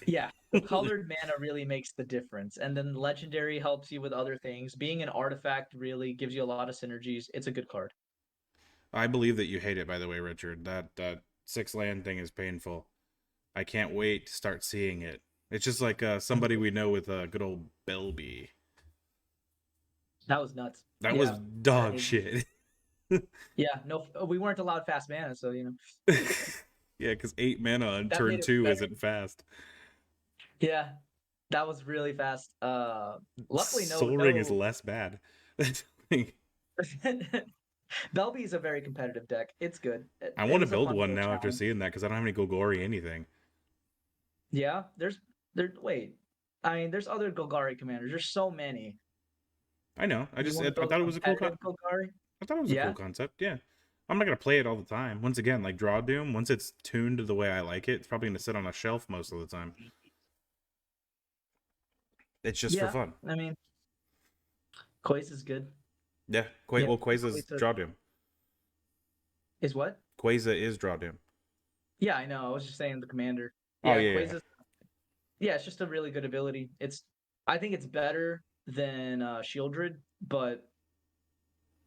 yeah, the colored mana really makes the difference, and then legendary helps you with other things. Being an artifact really gives you a lot of synergies. It's a good card. I believe that you hate it, by the way, Richard. That 6 land thing is painful. I can't wait to start seeing it. It's just like somebody we know with a good old Belby. That was nuts. That was dog Yeah. shit. Yeah, no, we weren't allowed fast mana, so you know. Yeah, because 8 mana on That turn made it 2 better. isn't fast. Yeah, that was really fast. Luckily, Soul Ring is less bad. Belby is a very competitive deck. It's good. I want to build one now after seeing that because I don't have any Golgari anything. Yeah, wait. I mean, there's other Golgari commanders. There's so many. I know. I thought it was a cool Golgari. I thought it was a cool concept. Yeah. I'm not gonna play it all the time. Once again, like Draw Doom, once it's tuned the way I like it, it's probably gonna sit on a shelf most of the time. It's just for fun. I mean, Quaise is good. Yeah. Well, Quaza's Draw Doom. Is what? Quaza is Draw Doom. Yeah, I know. I was just saying the commander. Oh, yeah. Quaza's, it's just a really good ability. I think it's better than Shieldred, but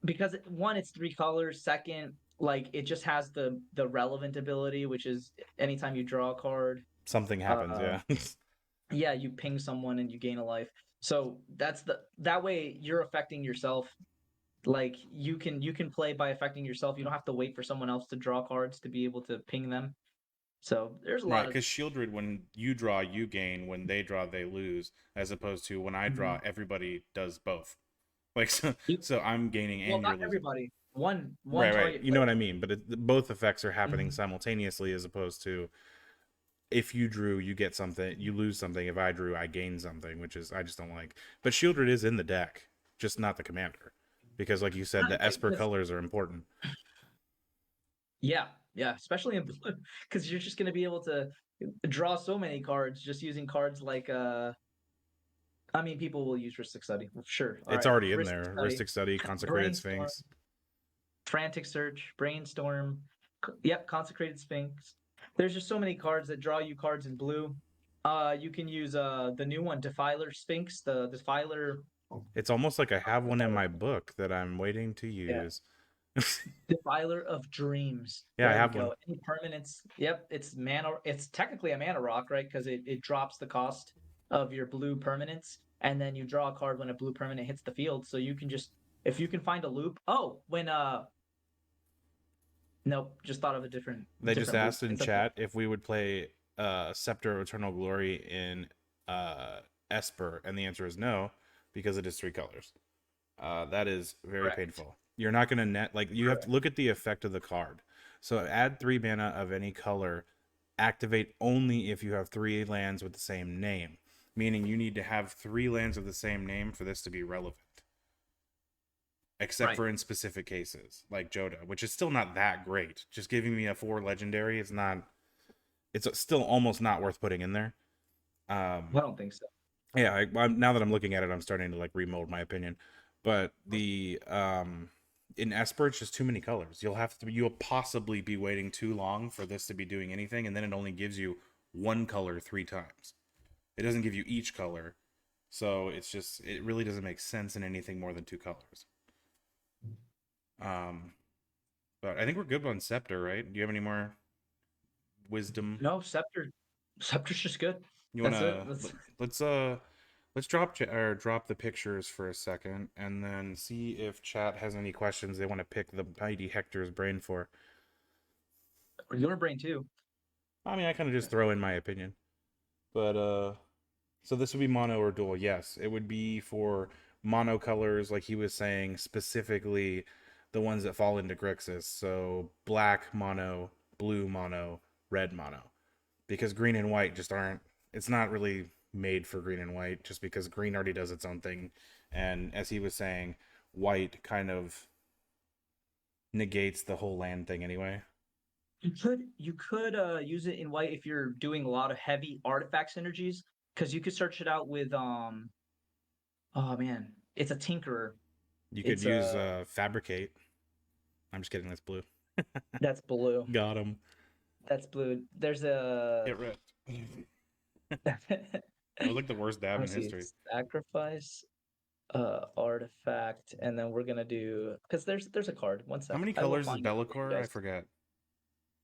because one, it's 3 colors. Second, like it just has the relevant ability, which is anytime you draw a card, something happens. Yeah, you ping someone and you gain a life. So that way you're affecting yourself. Like you can play by affecting yourself. You don't have to wait for someone else to draw cards to be able to ping them. So there's a lot of because Shieldred, when you draw, you gain. When they draw, they lose. As opposed to when I draw, everybody does both. Like so I'm gaining and well, you're not losing. everybody. One right. You know what I mean. But both effects are happening simultaneously, as opposed to if you drew, you get something, you lose something. If I drew, I gain something, which is I just don't like. But Shieldred is in the deck, just not the commander, because like you said, the Esper colors are important. Yeah, especially in blue, because you're just going to be able to draw so many cards just using cards like I mean, people will use Rhystic Study, sure. It's already in there. Rhystic Study, Consecrated Sphinx, Frantic Search, Brainstorm. Yep, Consecrated Sphinx. There's just so many cards that draw you cards in blue. You can use the new one, Defiler Sphinx, the Defiler. It's almost like I have one in my book that I'm waiting to use. Defiler of Dreams. Yeah, I have one. Any permanents. Yep, it's mana. It's technically a mana rock, right? Because it drops the cost of your blue permanents, and then you draw a card when a blue permanent hits the field. So you can just If you can find a loop. Oh, when nope, just thought of a different. They just different loop. asked in It's okay. chat if we would play Scepter of Eternal Glory in Esper, and the answer is no, because it is 3 colors. That is very Correct. painful. You're not going to net, like, you have to look at the effect of the card. So add 3 mana of any color, activate only if you have 3 lands with the same name, meaning you need to have 3 lands of the same name for this to be relevant. Except Right. for in specific cases, like Joda, which is still not that great. Just giving me a 4 legendary is not. It's still almost not worth putting in there. I don't think so. Yeah, now that I'm looking at it, I'm starting to like remold my opinion. But the in Esper, it's just too many colors. You'll possibly be waiting too long for this to be doing anything, and then it only gives you 1 color 3 times. It doesn't give you each color, so it really doesn't make sense in anything more than 2 colors. But I think we're good on Scepter, right? Do you have any more wisdom? No, Scepter's just good. You That's wanna let's drop the pictures for a second, and then see if chat has any questions they want to pick the mighty Hector's brain for. Your brain too. I mean, I kind of just throw in my opinion, but so this would be mono or dual. Yes, it would be for mono colors, like he was saying, specifically the ones that fall into Grixis. So black mono, blue mono, red mono, because green and white just aren't. It's not really made for green and white, just because green already does its own thing, and as he was saying, white kind of negates the whole land thing anyway. You could use it in white if you're doing a lot of heavy artifact synergies, because you could search it out with oh man, it's a tinkerer. You could It's use fabricate. I'm just kidding. That's blue. That's blue. Got him. That's blue. There's a Get ripped. It was like the worst dab in history. Sacrifice artifact, and then we're gonna do, because there's a card. One second. How many I will colors is find it for you Bellicor? I guys. forget.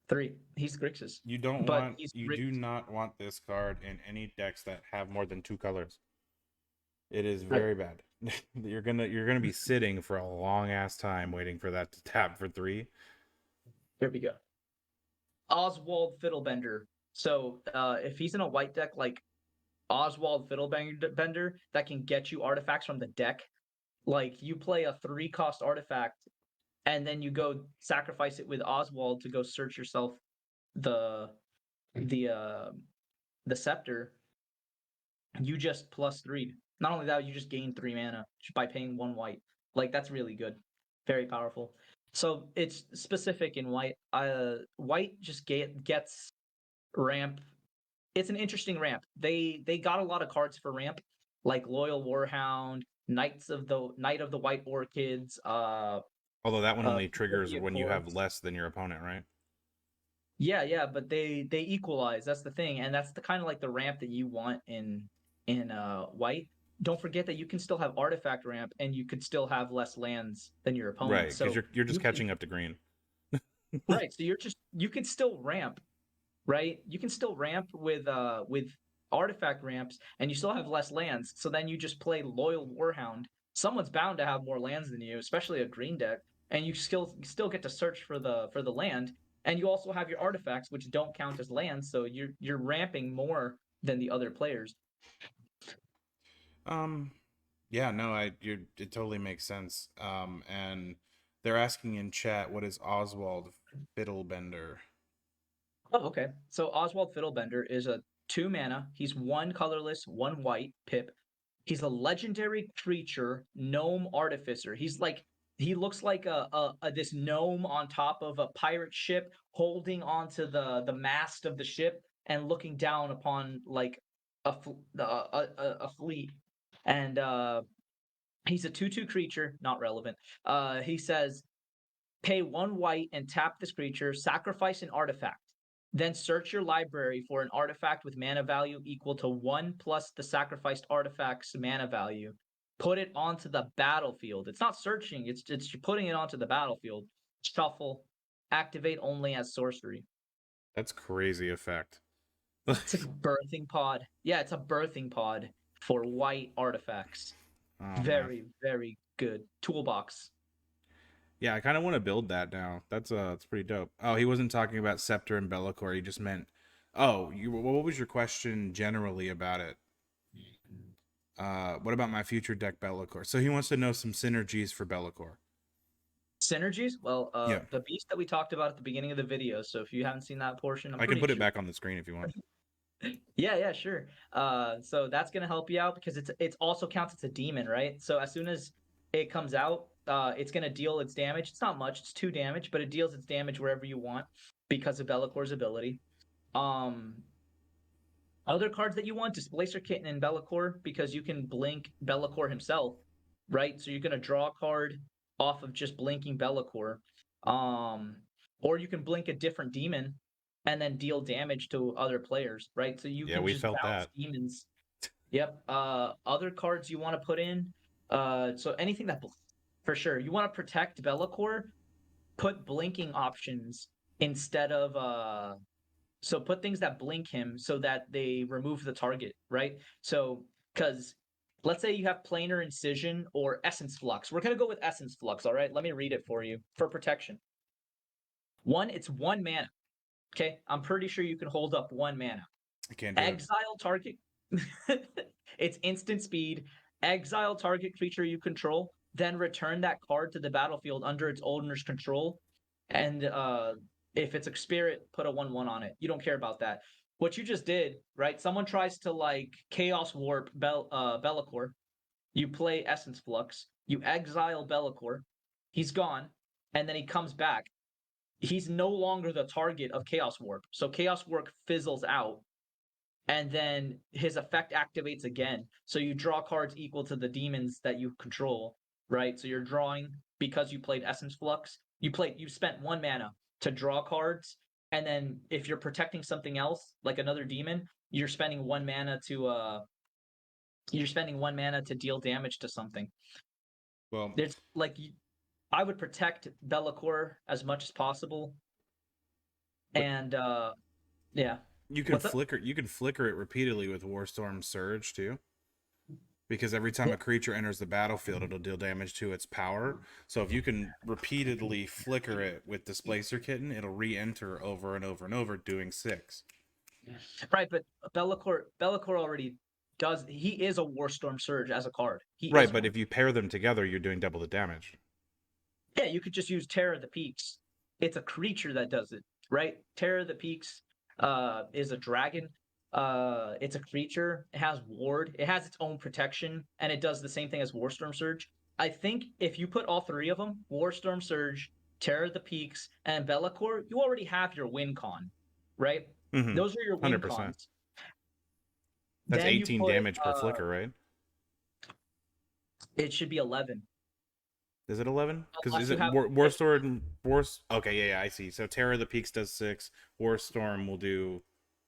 3. He's Grixis. You don't But want. he's You do not want this card in any decks that have more than 2 colors. It is very bad. You're gonna be sitting for a long ass time waiting for that to tap for 3. Here we go. Oswald Fiddlebender. So if he's in a white deck like Oswald Fiddlebender, that can get you artifacts from the deck. Like you play a 3-cost artifact, and then you go sacrifice it with Oswald to go search yourself the scepter. You just +3. Not only that, you just gain 3 mana by paying 1 white. Like that's really good, very powerful. So it's specific in white. White just gets ramp. It's an interesting ramp. They got a lot of cards for ramp, like Loyal Warhound, Knight of the White Orchids. Although that one only triggers Olivia when you have Chords. less than your opponent, right? Yeah, but they equalize. That's the thing, and that's the kind of like the ramp that you want in white. Don't forget that you can still have artifact ramp, and you could still have less lands than your opponent. Right, because So you're just you can- catching up to green. right. So you can still ramp, right? You can still ramp with artifact ramps, and you still have less lands. So then you just play Loyal Warhound. Someone's bound to have more lands than you, especially a green deck, and you still get to search for the land. And you also have your artifacts, which don't count as lands, so you're ramping more than the other players. Yeah, no, it totally makes sense. And they're asking in chat, what is Oswald Fiddlebender? Oh, okay. So Oswald Fiddlebender is a 2 mana. He's 1 colorless, 1 white pip. He's a legendary creature, gnome artificer. He looks like a this gnome on top of a pirate ship, holding onto the mast of the ship and looking down upon like a fleet. And he's a 2/2 creature, not relevant. He says, pay 1 white and tap this creature, sacrifice an artifact. Then search your library for an artifact with mana value equal to 1 plus the sacrificed artifact's mana value. Put it onto the battlefield. It's not searching, it's you're putting it onto the battlefield. Shuffle. Activate only as sorcery. That's crazy effect. It's a birthing pod. Yeah, it's a birthing pod for white artifacts. Oh, Very, very good. Toolbox. Yeah, I kind of want to build that now. That's pretty dope. Oh, he wasn't talking about Scepter and Bellicor. He just meant. Oh, what was your question generally about it? What about my future deck Bellicor? So he wants to know some synergies for Bellicor. Synergies? Well, Yeah. the beast that we talked about at the beginning of the video. So if you haven't seen that portion, I can put it back on the screen if you want. Yeah, sure. So that's gonna help you out because it's also counts as a demon, right? So as soon as it comes out, it's gonna deal its damage. It's not much, it's 2 damage, but it deals its damage wherever you want because of Bellacor's ability. Other cards that you want, Displacer Kitten and Be'lakor, because you can blink Be'lakor himself, right? So you're gonna draw a card off of just blinking Be'lakor. Or you can blink a different demon and then deal damage to other players, right? So you can we just felt bounce that. demons. Yep. Other cards you want to put in. So anything that for sure you want to protect Be'lakor, put blinking options instead of so put things that blink him so that they remove the target, right? So because let's say you have planar incision or essence flux. We're gonna go with essence flux, all right? Let me read it for you for protection. It's 1 mana. Okay, I'm pretty sure you can hold up 1 mana. I can't do it. Exile target. It's instant speed. Exile target creature you control, then return that card to the battlefield under its owner's control. And if it's a spirit, put a 1/1 on it. You don't care about that. What you just did, right? Someone tries to like Chaos Warp Be'lakor. You play Essence Flux. You exile Be'lakor. He's gone, and then he comes back. He's no longer the target of Chaos Warp. So Chaos Warp fizzles out, and then his effect activates again. So you draw cards equal to the demons that you control, right? So you're drawing because you played Essence Flux. You spent 1 mana to draw cards, and then if you're protecting something else, like another demon, you're spending 1 mana to deal damage to something. Well, There's like I would protect Be'lakor as much as possible. And yeah. you can flicker it repeatedly with Warstorm Surge too. Because every time a creature enters the battlefield, it'll deal damage to its power. So if you can repeatedly flicker it with Displacer Kitten, it'll re-enter over and over and over, doing 6. Right, but Be'lakor already does. He is a Warstorm Surge as a card. Right, but if you pair them together, you're doing double the damage. Yeah, you could just use Terror of the Peaks. It's a creature that does it, right? Terror of the Peaks is a dragon. It's a creature. It has ward. It has its own protection, and it does the same thing as Warstorm Surge. I think if you put all 3 of them, Warstorm Surge, Terror of the Peaks, and Be'lakor, you already have your win con, right? Mm-hmm. Those are your win 100%. cons. That's 18 damage per flicker, right? It should be 11. Is it 11? Because is it have- Warstorm? Okay, yeah, I see. So Terror of the Peaks does 6. Warstorm will do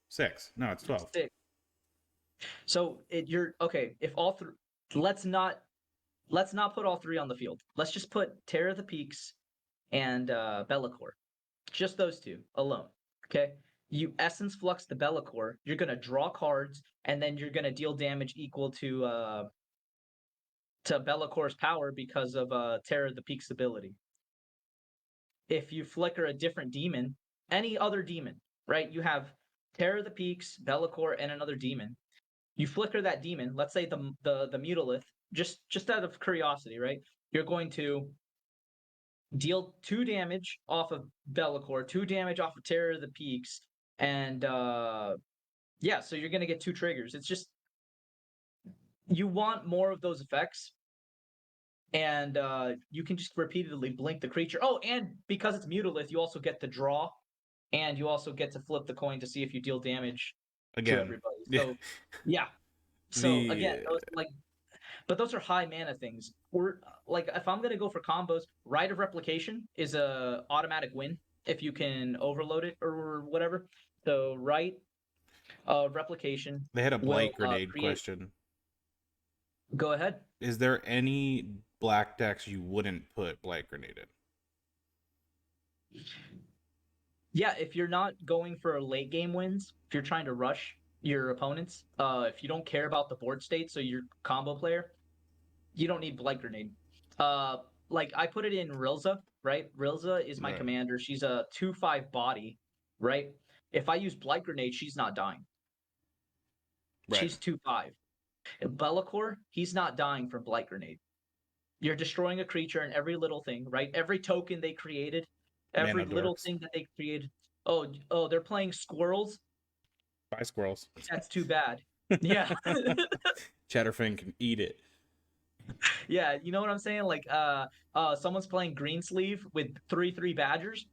6. No, it's 12. 6. So you're okay. If all 3, let's not put all 3 on the field. Let's just put Terror of the Peaks and Be'lakor. Just those 2 alone. Okay. You Essence Flux the Be'lakor. You're gonna draw cards, and then you're gonna deal damage equal to Bellacor's power because of Terror of the Peaks ability. If you flicker a different demon, any other demon, right? You have Terror of the Peaks, Be'lakor, and another demon. You flicker that demon. Let's say the Mutalith. Just out of curiosity, right? You're going to deal 2 damage off of Be'lakor, 2 damage off of Terror of the Peaks, and yeah, so you're gonna get 2 triggers. It's just you want more of those effects, and you can just repeatedly blink the creature. Oh, and because it's Mutalith, you also get to draw, and you also get to flip the coin to see if you deal damage to everybody. So yeah. So again, but those are high mana things. Or like if I'm gonna go for combos, Rite of Replication is a automatic win if you can overload it or whatever. So Rite of Replication. They had a Blight Grenade question. Go ahead. Is there any black decks you wouldn't put Blight Grenade in? Yeah, if you're not going for late game wins, if you're trying to rush your opponents, if you don't care about the board state, so you're a combo player, you don't need Blight Grenade. Like I put it in Rilza, right? Rilza is my Right. commander. She's a 2/5 body, right? If I use Blight Grenade, she's not dying. Right. She's 2/5. Be'lakor, he's not dying from Blight Grenade. You're destroying a creature and every little thing, right? Every token they created, every Mana little dorks. thing that they created. Oh, they're playing squirrels. Bye, squirrels. That's too bad. Yeah. Chatterfang can eat it. Yeah, you know what I'm saying? Like, someone's playing Greensleeve with 3/3 Badgers.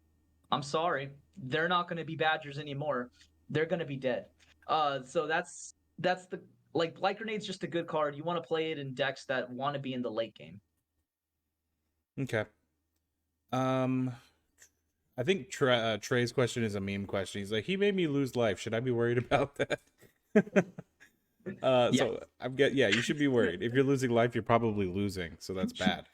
I'm sorry, they're not going to be Badgers anymore. They're going to be dead. So that's the like Blight Grenade's just a good card. You want to play it in decks that want to be in the late game. Okay. I think Trey's question is a meme question. He's like, he made me lose life. Should I be worried about that? Yeah. So yeah, you should be worried. If you're losing life, you're probably losing, so that's bad.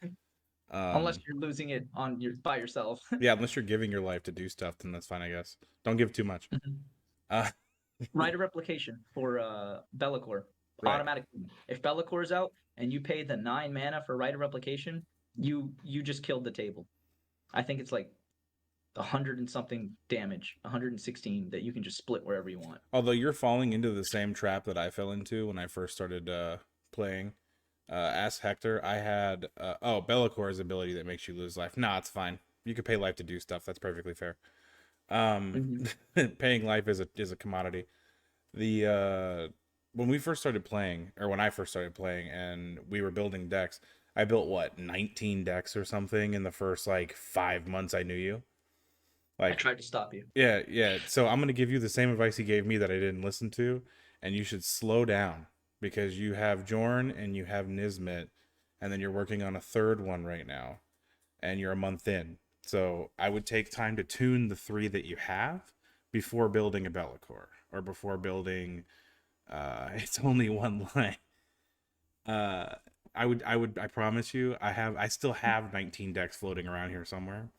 Unless you're losing it on by yourself. Yeah, unless you're giving your life to do stuff, then that's fine, I guess. Don't give too much. Uh, Right of replication for Be'lakor. Right. Automatic. If Be'lakor is out and you pay the 9 mana for right of replication, you just killed the table. I think it's like 100 and something damage, 116 that you can just split wherever you want. Although you're falling into the same trap that I fell into when I first started playing. Ask Hector, I had Bellacor's ability that makes you lose life. Nah, it's fine. You could pay life to do stuff. That's perfectly fair. Paying life is a commodity. The when we first started playing, or when I first started playing, and we were building decks, I built what 19 decks or something in the first like 5 months I knew you. I Like, tried to stop you. yeah. So I'm gonna give you the same advice he gave me that I didn't listen to, and you should slow down because you have Jorn and you have Nismet, and then you're working on a third one right now, and you're a month in. So I would take time to tune the 3 that you have before building a Be'lakor or before building. It's only one line. I promise you, I still have 19 decks floating around here somewhere,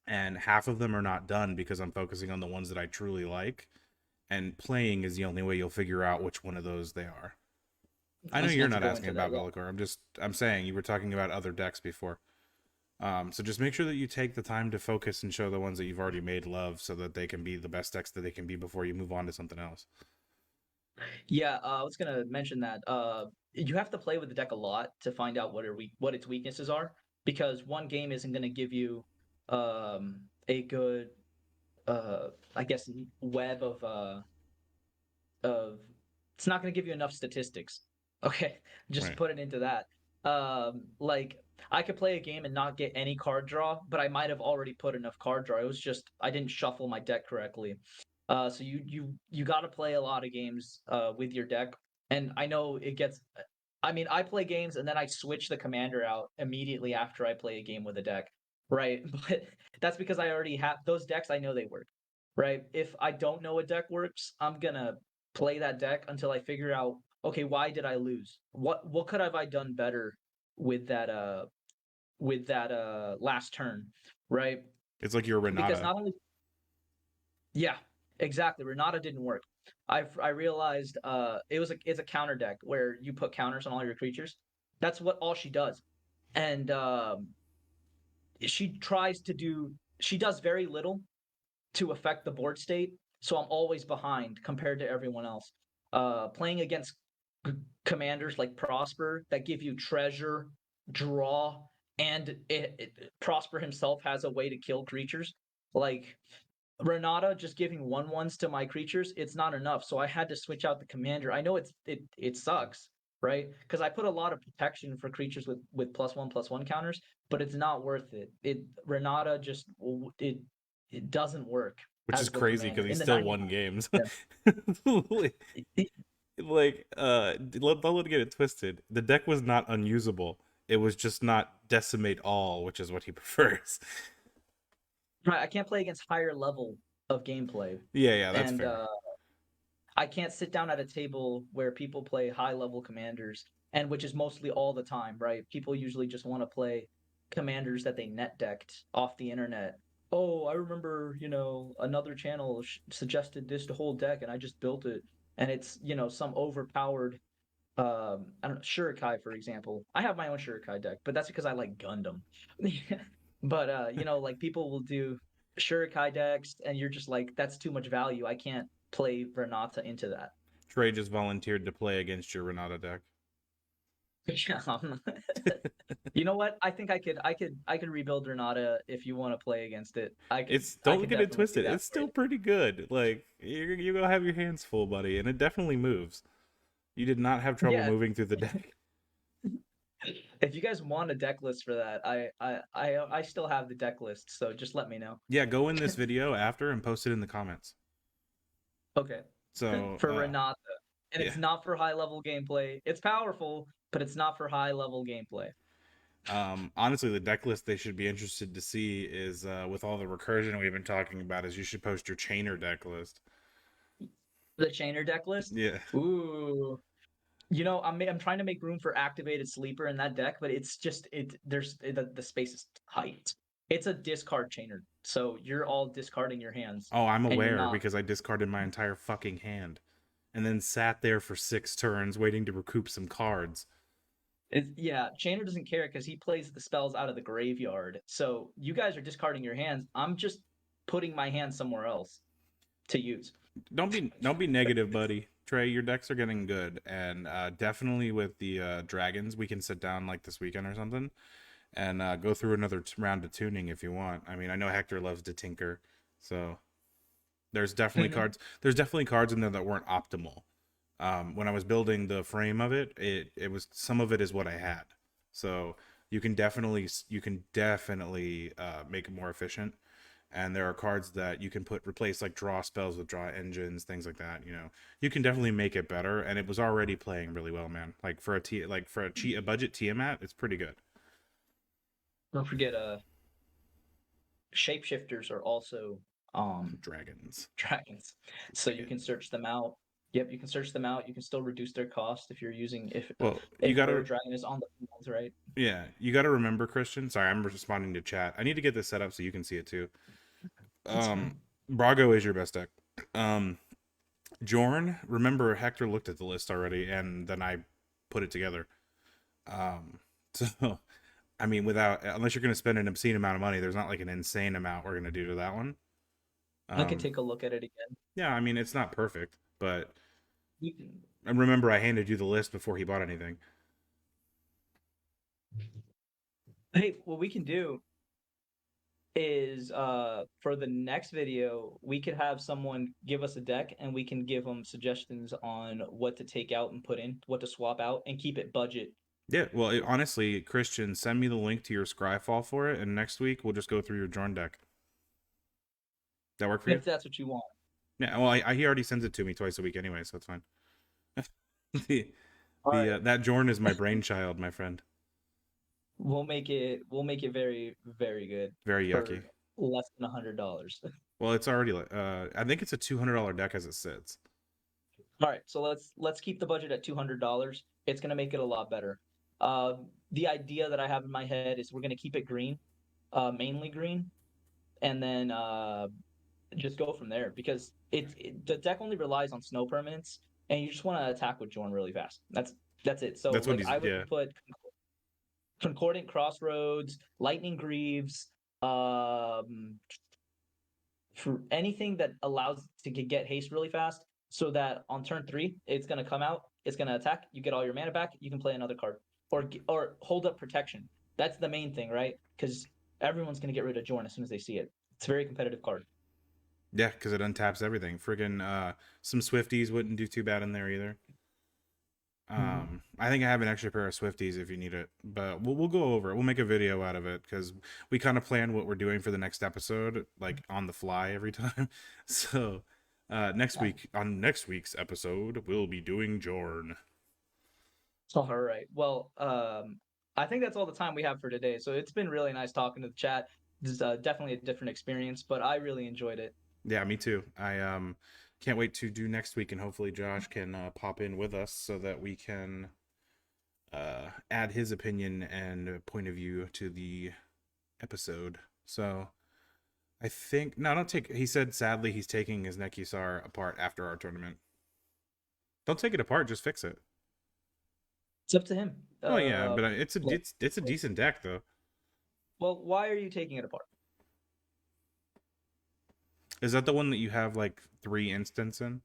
and half of them are not done because I'm focusing on the ones that I truly like, and playing is the only way you'll figure out which one of those they are. I know Let's you're not not go asking into that, about Be'lakor. I'm saying you were talking about other decks before. So just make sure that you take the time to focus and show the ones that you've already made love, so that they can be the best decks that they can be before you move on to something else. Yeah, I was gonna mention that. You have to play with the deck a lot to find out what its weaknesses are, because one game isn't gonna give you a good I guess web of it's not gonna give you enough statistics. Okay, just to Right. put it into that. Like I could play a game and not get any card draw, but I might have already put enough card draw. It was just I didn't shuffle my deck correctly. So you got to play a lot of games with your deck, and I know it gets. I mean, I play games and then I switch the commander out immediately after I play a game with a deck, right? But that's because I already have those decks. I know they work, right? If I don't know a deck works, I'm gonna play that deck until I figure out, okay, why did I lose? What could have I done better with that last turn, right? It's like you're Because Renata. not only yeah, exactly. Renata didn't work. I realized it's a counter deck where you put counters on all your creatures. That's all she does, and she does very little to affect the board state. So I'm always behind compared to everyone else. Playing against commanders like Prosper that give you treasure, draw, and Prosper himself has a way to kill creatures. Like Renata just giving 1/1s to my creatures, it's not enough. So I had to switch out the commander. I know it sucks, right? Because I put a lot of protection for creatures with +1/+1 counters, but it's not worth it. Renata just it doesn't work Which is as the crazy because commander he in the still 90. won games. Yeah. Like, don't get it twisted. The deck was not unusable. It was just not decimate all, which is what he prefers. Right, I can't play against higher level of gameplay, Yeah, that's and fair. I can't sit down at a table where people play high level commanders, and which is mostly all the time, right? People usually just want to play commanders that they net decked off the internet. Oh, I remember, another channel suggested this whole deck, and I just built it, and it's some overpowered I don't know, Shurikai, for example. I have my own Shurikai deck, but that's because I like Gundam. But like people will do Shurikai decks, and you're just like, that's too much value. I can't play Renata into that. Trey just volunteered to play against your Renata deck. Yeah, you know what? I think I could rebuild Renata if you want to play against it. I Don't could get it definitely do twisted. that It's for still you. pretty good. Like you're gonna have your hands full, buddy, and it definitely moves. You did not have trouble Yeah, moving through the deck. if you guys want a deck list for that, I still have the deck list, so just let me know. Yeah, go in this video after and post it in the comments. Okay. So For Renata. And yeah. it's not for high level gameplay. It's powerful, but it's not for high level gameplay. Honestly, the deck list they should be interested to see is with all the recursion we've been talking about is you should post your chainer deck list. The Chainer deck list? Yeah. Ooh. I'm trying to make room for activated sleeper in that deck, but it's just the space is tight. It's a discard chainer, so you're all discarding your hands, Oh, I'm and you're aware not. because I discarded my entire fucking hand and then sat there for 6 turns waiting to recoup some cards. Yeah, Chainer doesn't care because he plays the spells out of the graveyard. So you guys are discarding your hands. I'm just putting my hand somewhere else to use. Don't be negative, buddy. Trey, your decks are getting good, and definitely with the dragons, we can sit down like this weekend or something and go through another round of tuning if you want. I mean, I know Hector loves to tinker, so there's definitely Mhm. cards. There's definitely cards in there that weren't optimal. When I was building the frame of it, it was some of it is what I had. So you can definitely make it more efficient. And there are cards that you can replace like draw spells with draw engines, things like that. You can definitely make it better. And it was already playing really well, man. Like for a budget Tiamat, it's pretty good. Don't forget, shapeshifters are also Dragons. dragons, so you can search them out. Yep, you can search them out. You can still reduce their cost if you're using Well, you if gotta bird dragon is on the field, right? yeah, you gotta remember, Christian. Sorry, I'm responding to chat. I need to get this set up so you can see it too. It's Um, fine. Brago is your best deck. Um, Jorn, remember Hector looked at the list already, and then I put it together. Um, so I mean, unless you're gonna spend an obscene amount of money, there's not like an insane amount we're gonna do to that one. I can Um, take a look at it again. yeah, I mean it's not perfect, but You can, and remember I handed you the list before he bought anything. hey, what we can do is for the next video we could have someone give us a deck and we can give them suggestions on what to take out and put in, what to swap out, and keep it budget. Yeah, well, honestly, Christian, send me the link to your Scryfall for it, and next week we'll just go through your Jorn deck. That work for you? If that's what you want. Yeah, well, he already sends it to me twice a week anyway, so it's fine. the All right. that Jorn is my brainchild, my friend. We'll make it very, very good Very for yucky. less than $100. Well, it's already I think it's a $200 deck as it sits. All right, so let's keep the budget at $200. It's gonna make it a lot better. The idea that I have in my head is we're gonna keep it green, mainly green, and then just go from there because the deck only relies on snow permanents, and you just want to attack with Jorn really fast. That's it. So That's what like he's I would yeah. put Concordant Crossroads, Lightning Greaves, um, for anything that allows to get haste really fast, so that on turn 3 it's gonna come out, it's gonna attack, you get all your mana back, you can play another card, or hold up protection. That's the main thing, right? Because everyone's gonna get rid of Jorn as soon as they see it. It's a very competitive card. Yeah, because it untaps everything. Friggin' some Swifties wouldn't do too bad in there either. I think I have an extra pair of Swifties if you need it, but we'll go over it. We'll make a video out of it because we kind of plan what we're doing for the next episode, like on the fly every time. So next week's episode, we'll be doing Jorn. All right. Well, I think that's all the time we have for today. So it's been really nice talking to the chat. This is definitely a different experience, but I really enjoyed it. Yeah, me too. I can't wait to do next week, and hopefully Josh can pop in with us so that we can add his opinion and point of view to the episode. So I think no, don't take. He said sadly he's taking his Nekusar apart after our tournament. Don't take it apart, just fix it. It's up to him. Oh yeah, but well- it's a decent deck though. Well, why are you taking it apart? Is that the one that you have like 3 instants in?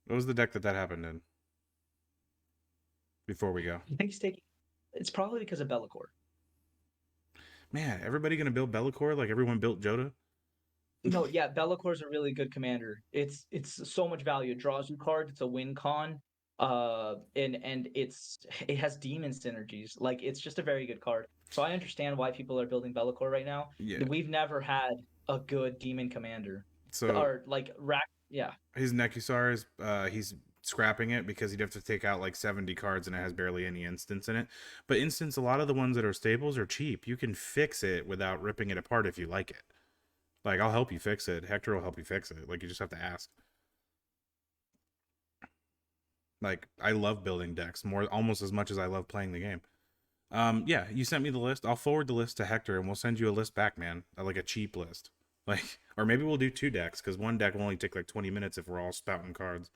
What was the deck that happened in? Before we go, I think he's taking. It's probably because of Be'lakor. man, everybody gonna build Be'lakor like everyone built Joda? No, yeah, Bellacor's a really good commander. It's so much value. It draws you cards. It's a win con. And it has demon synergies. Like it's just a very good card. So I understand why people are building Be'lakor right now. Yeah. We've never had a good demon commander. So Or like rack. Yeah. his Nekusar is he's scrapping it because he'd have to take out like 70 cards and it has barely any instants in it. But instants, a lot of the ones that are staples are cheap. You can fix it without ripping it apart if you like it. Like, I'll help you fix it. Hector will help you fix it. Like, you just have to ask. Like, I love building decks almost as much as I love playing the game. Yeah, you sent me the list. I'll forward the list to Hector and we'll send you a list back, man. Like a cheap list. Like, or maybe we'll do 2 decks because 1 deck will only take like 20 minutes if we're all spouting cards.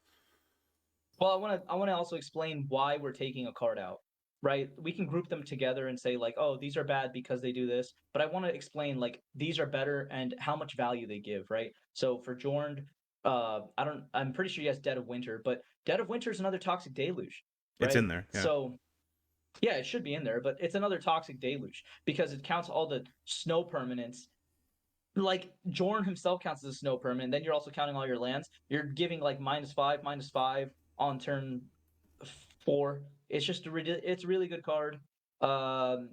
Well, I want to also explain why we're taking a card out, right? We can group them together and say like, oh, these are bad because they do this, but I want to explain like these are better and how much value they give, right? So for Jorn, I'm pretty sure he has Dead of Winter, but Dead of Winter is another Toxic Deluge, right? It's in there. Yeah. So yeah, it should be in there, but it's another Toxic Deluge because it counts all the snow permanents. Like Jorn himself counts as a snow permanent, then you're also counting all your lands. You're giving like -5 on turn 4. It's just it's a really good card. The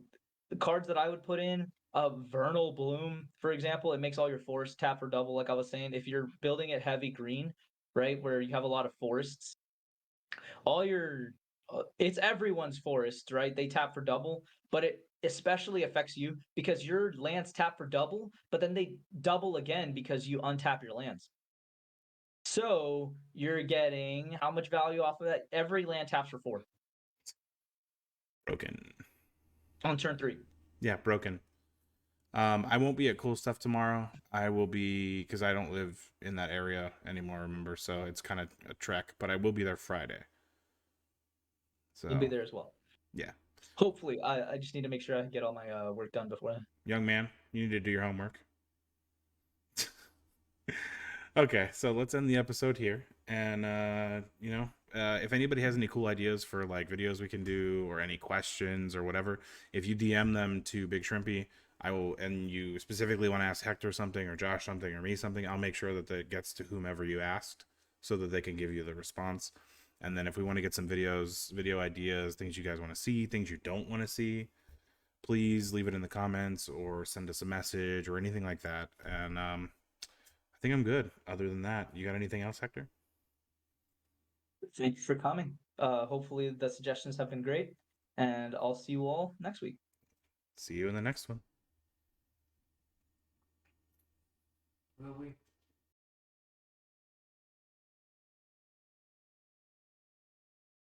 cards that I would put in, Vernal Bloom, for example, it makes all your forests tap for double. Like I was saying, if you're building it heavy green, right, where you have a lot of forests, all your it's everyone's forests, right? They tap for double, but it especially affects you because your lands tap for double, but then they double again because you untap your lands. So you're getting how much value off of that? Every land taps for 4 Broken. on turn 3. Yeah, broken. I won't be at Cool Stuff tomorrow. I will be, because I don't live in that area anymore, remember? So it's kind of a trek, but I will be there Friday. So You'll be there as well. Yeah. Hopefully. I just need to make sure I get all my work done before then. Young man, you need to do your homework. Okay, so let's end the episode here. And, if anybody has any cool ideas for like videos we can do or any questions or whatever, if you DM them to BigShrimpy, I will, and you specifically want to ask Hector something or Josh something or me something, I'll make sure that it gets to whomever you asked so that they can give you the response. And then if we want to get some video ideas, things you guys want to see, things you don't want to see, please leave it in the comments or send us a message or anything like that. And I think I'm good. Other than that, you got anything else, Hector? Thank you for coming. Hopefully the suggestions have been great, and I'll see you all next week. See you in the next one. Will we?